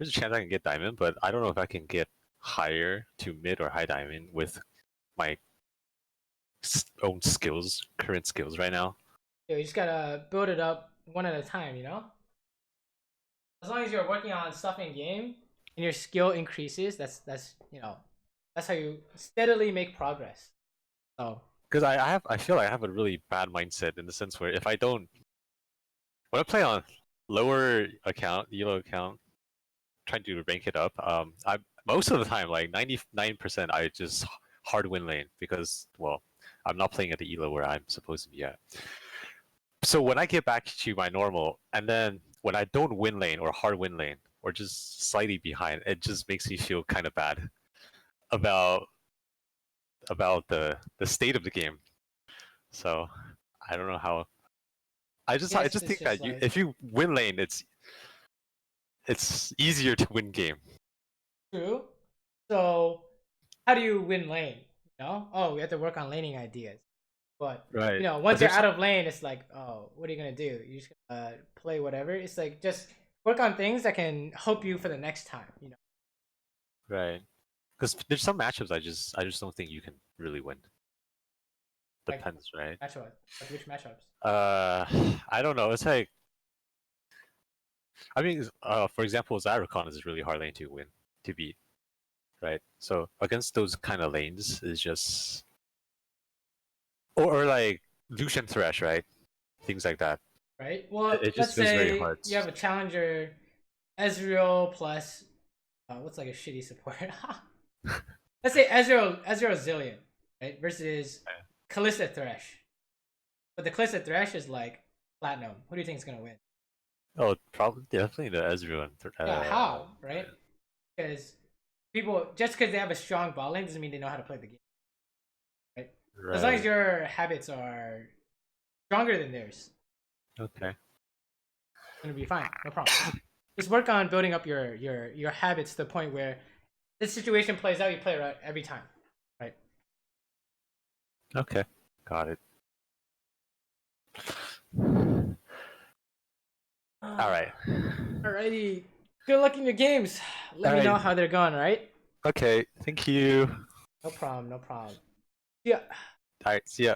chance I can get diamond, but I don't know if I can get higher to mid or high diamond with my own skills, current skills right now. You just gotta build it up one at a time, you know. As long as you're working on stuff in game and your skill increases, that's that's how you steadily make progress. So Because I feel like I have a really bad mindset in the sense where if I don't, when I play on lower account, elo account, trying to rank it up, I most of the time, like 99%, I just hard win lane because, well, I'm not playing at the elo where I'm supposed to be at. So when I get back to my normal, and then when I don't win lane or hard win lane or just slightly behind, it just makes me feel kind of bad about the state of the game. So I don't know how. I just think that like, if you win lane, it's easier to win game. true. So how do you win lane? You know, oh, we have to work on laning ideas. But Right. you know, once you're out of lane, it's like, oh, what are you gonna do? You just play whatever. It's like just work on things that can help you for the next time. You know. Right. Because there's some matchups I just don't think you can really win. Depends, right? Matchup. Like which matchups? I don't know. It's like I mean, for example, Xayah is really hard lane to beat, right? So against those kind of lanes is just, or like Lucian Thresh, right? Things like that. Right? Well, It let's just feels very say hard. you have a challenger, Ezreal plus what's like a shitty support? Let's say Ezreal Zillion, right? Versus Kalista Thresh. But the Kalista Thresh is like platinum. Who do you think is gonna win? Oh, probably definitely the Ezreal. Yeah, how? Right? Because people just because they have a strong bot lane doesn't mean they know how to play the game. Right? Right. As long as your habits are stronger than theirs, Okay. it's gonna be fine. No problem. Just work on building up your habits to the point where this situation plays out, you play it right every time. Right? Okay. Got it. All right. Alrighty. Good luck in your games. Let me know how they're going, alright? Okay. Thank you. No problem, no problem. Yeah. All right. See ya.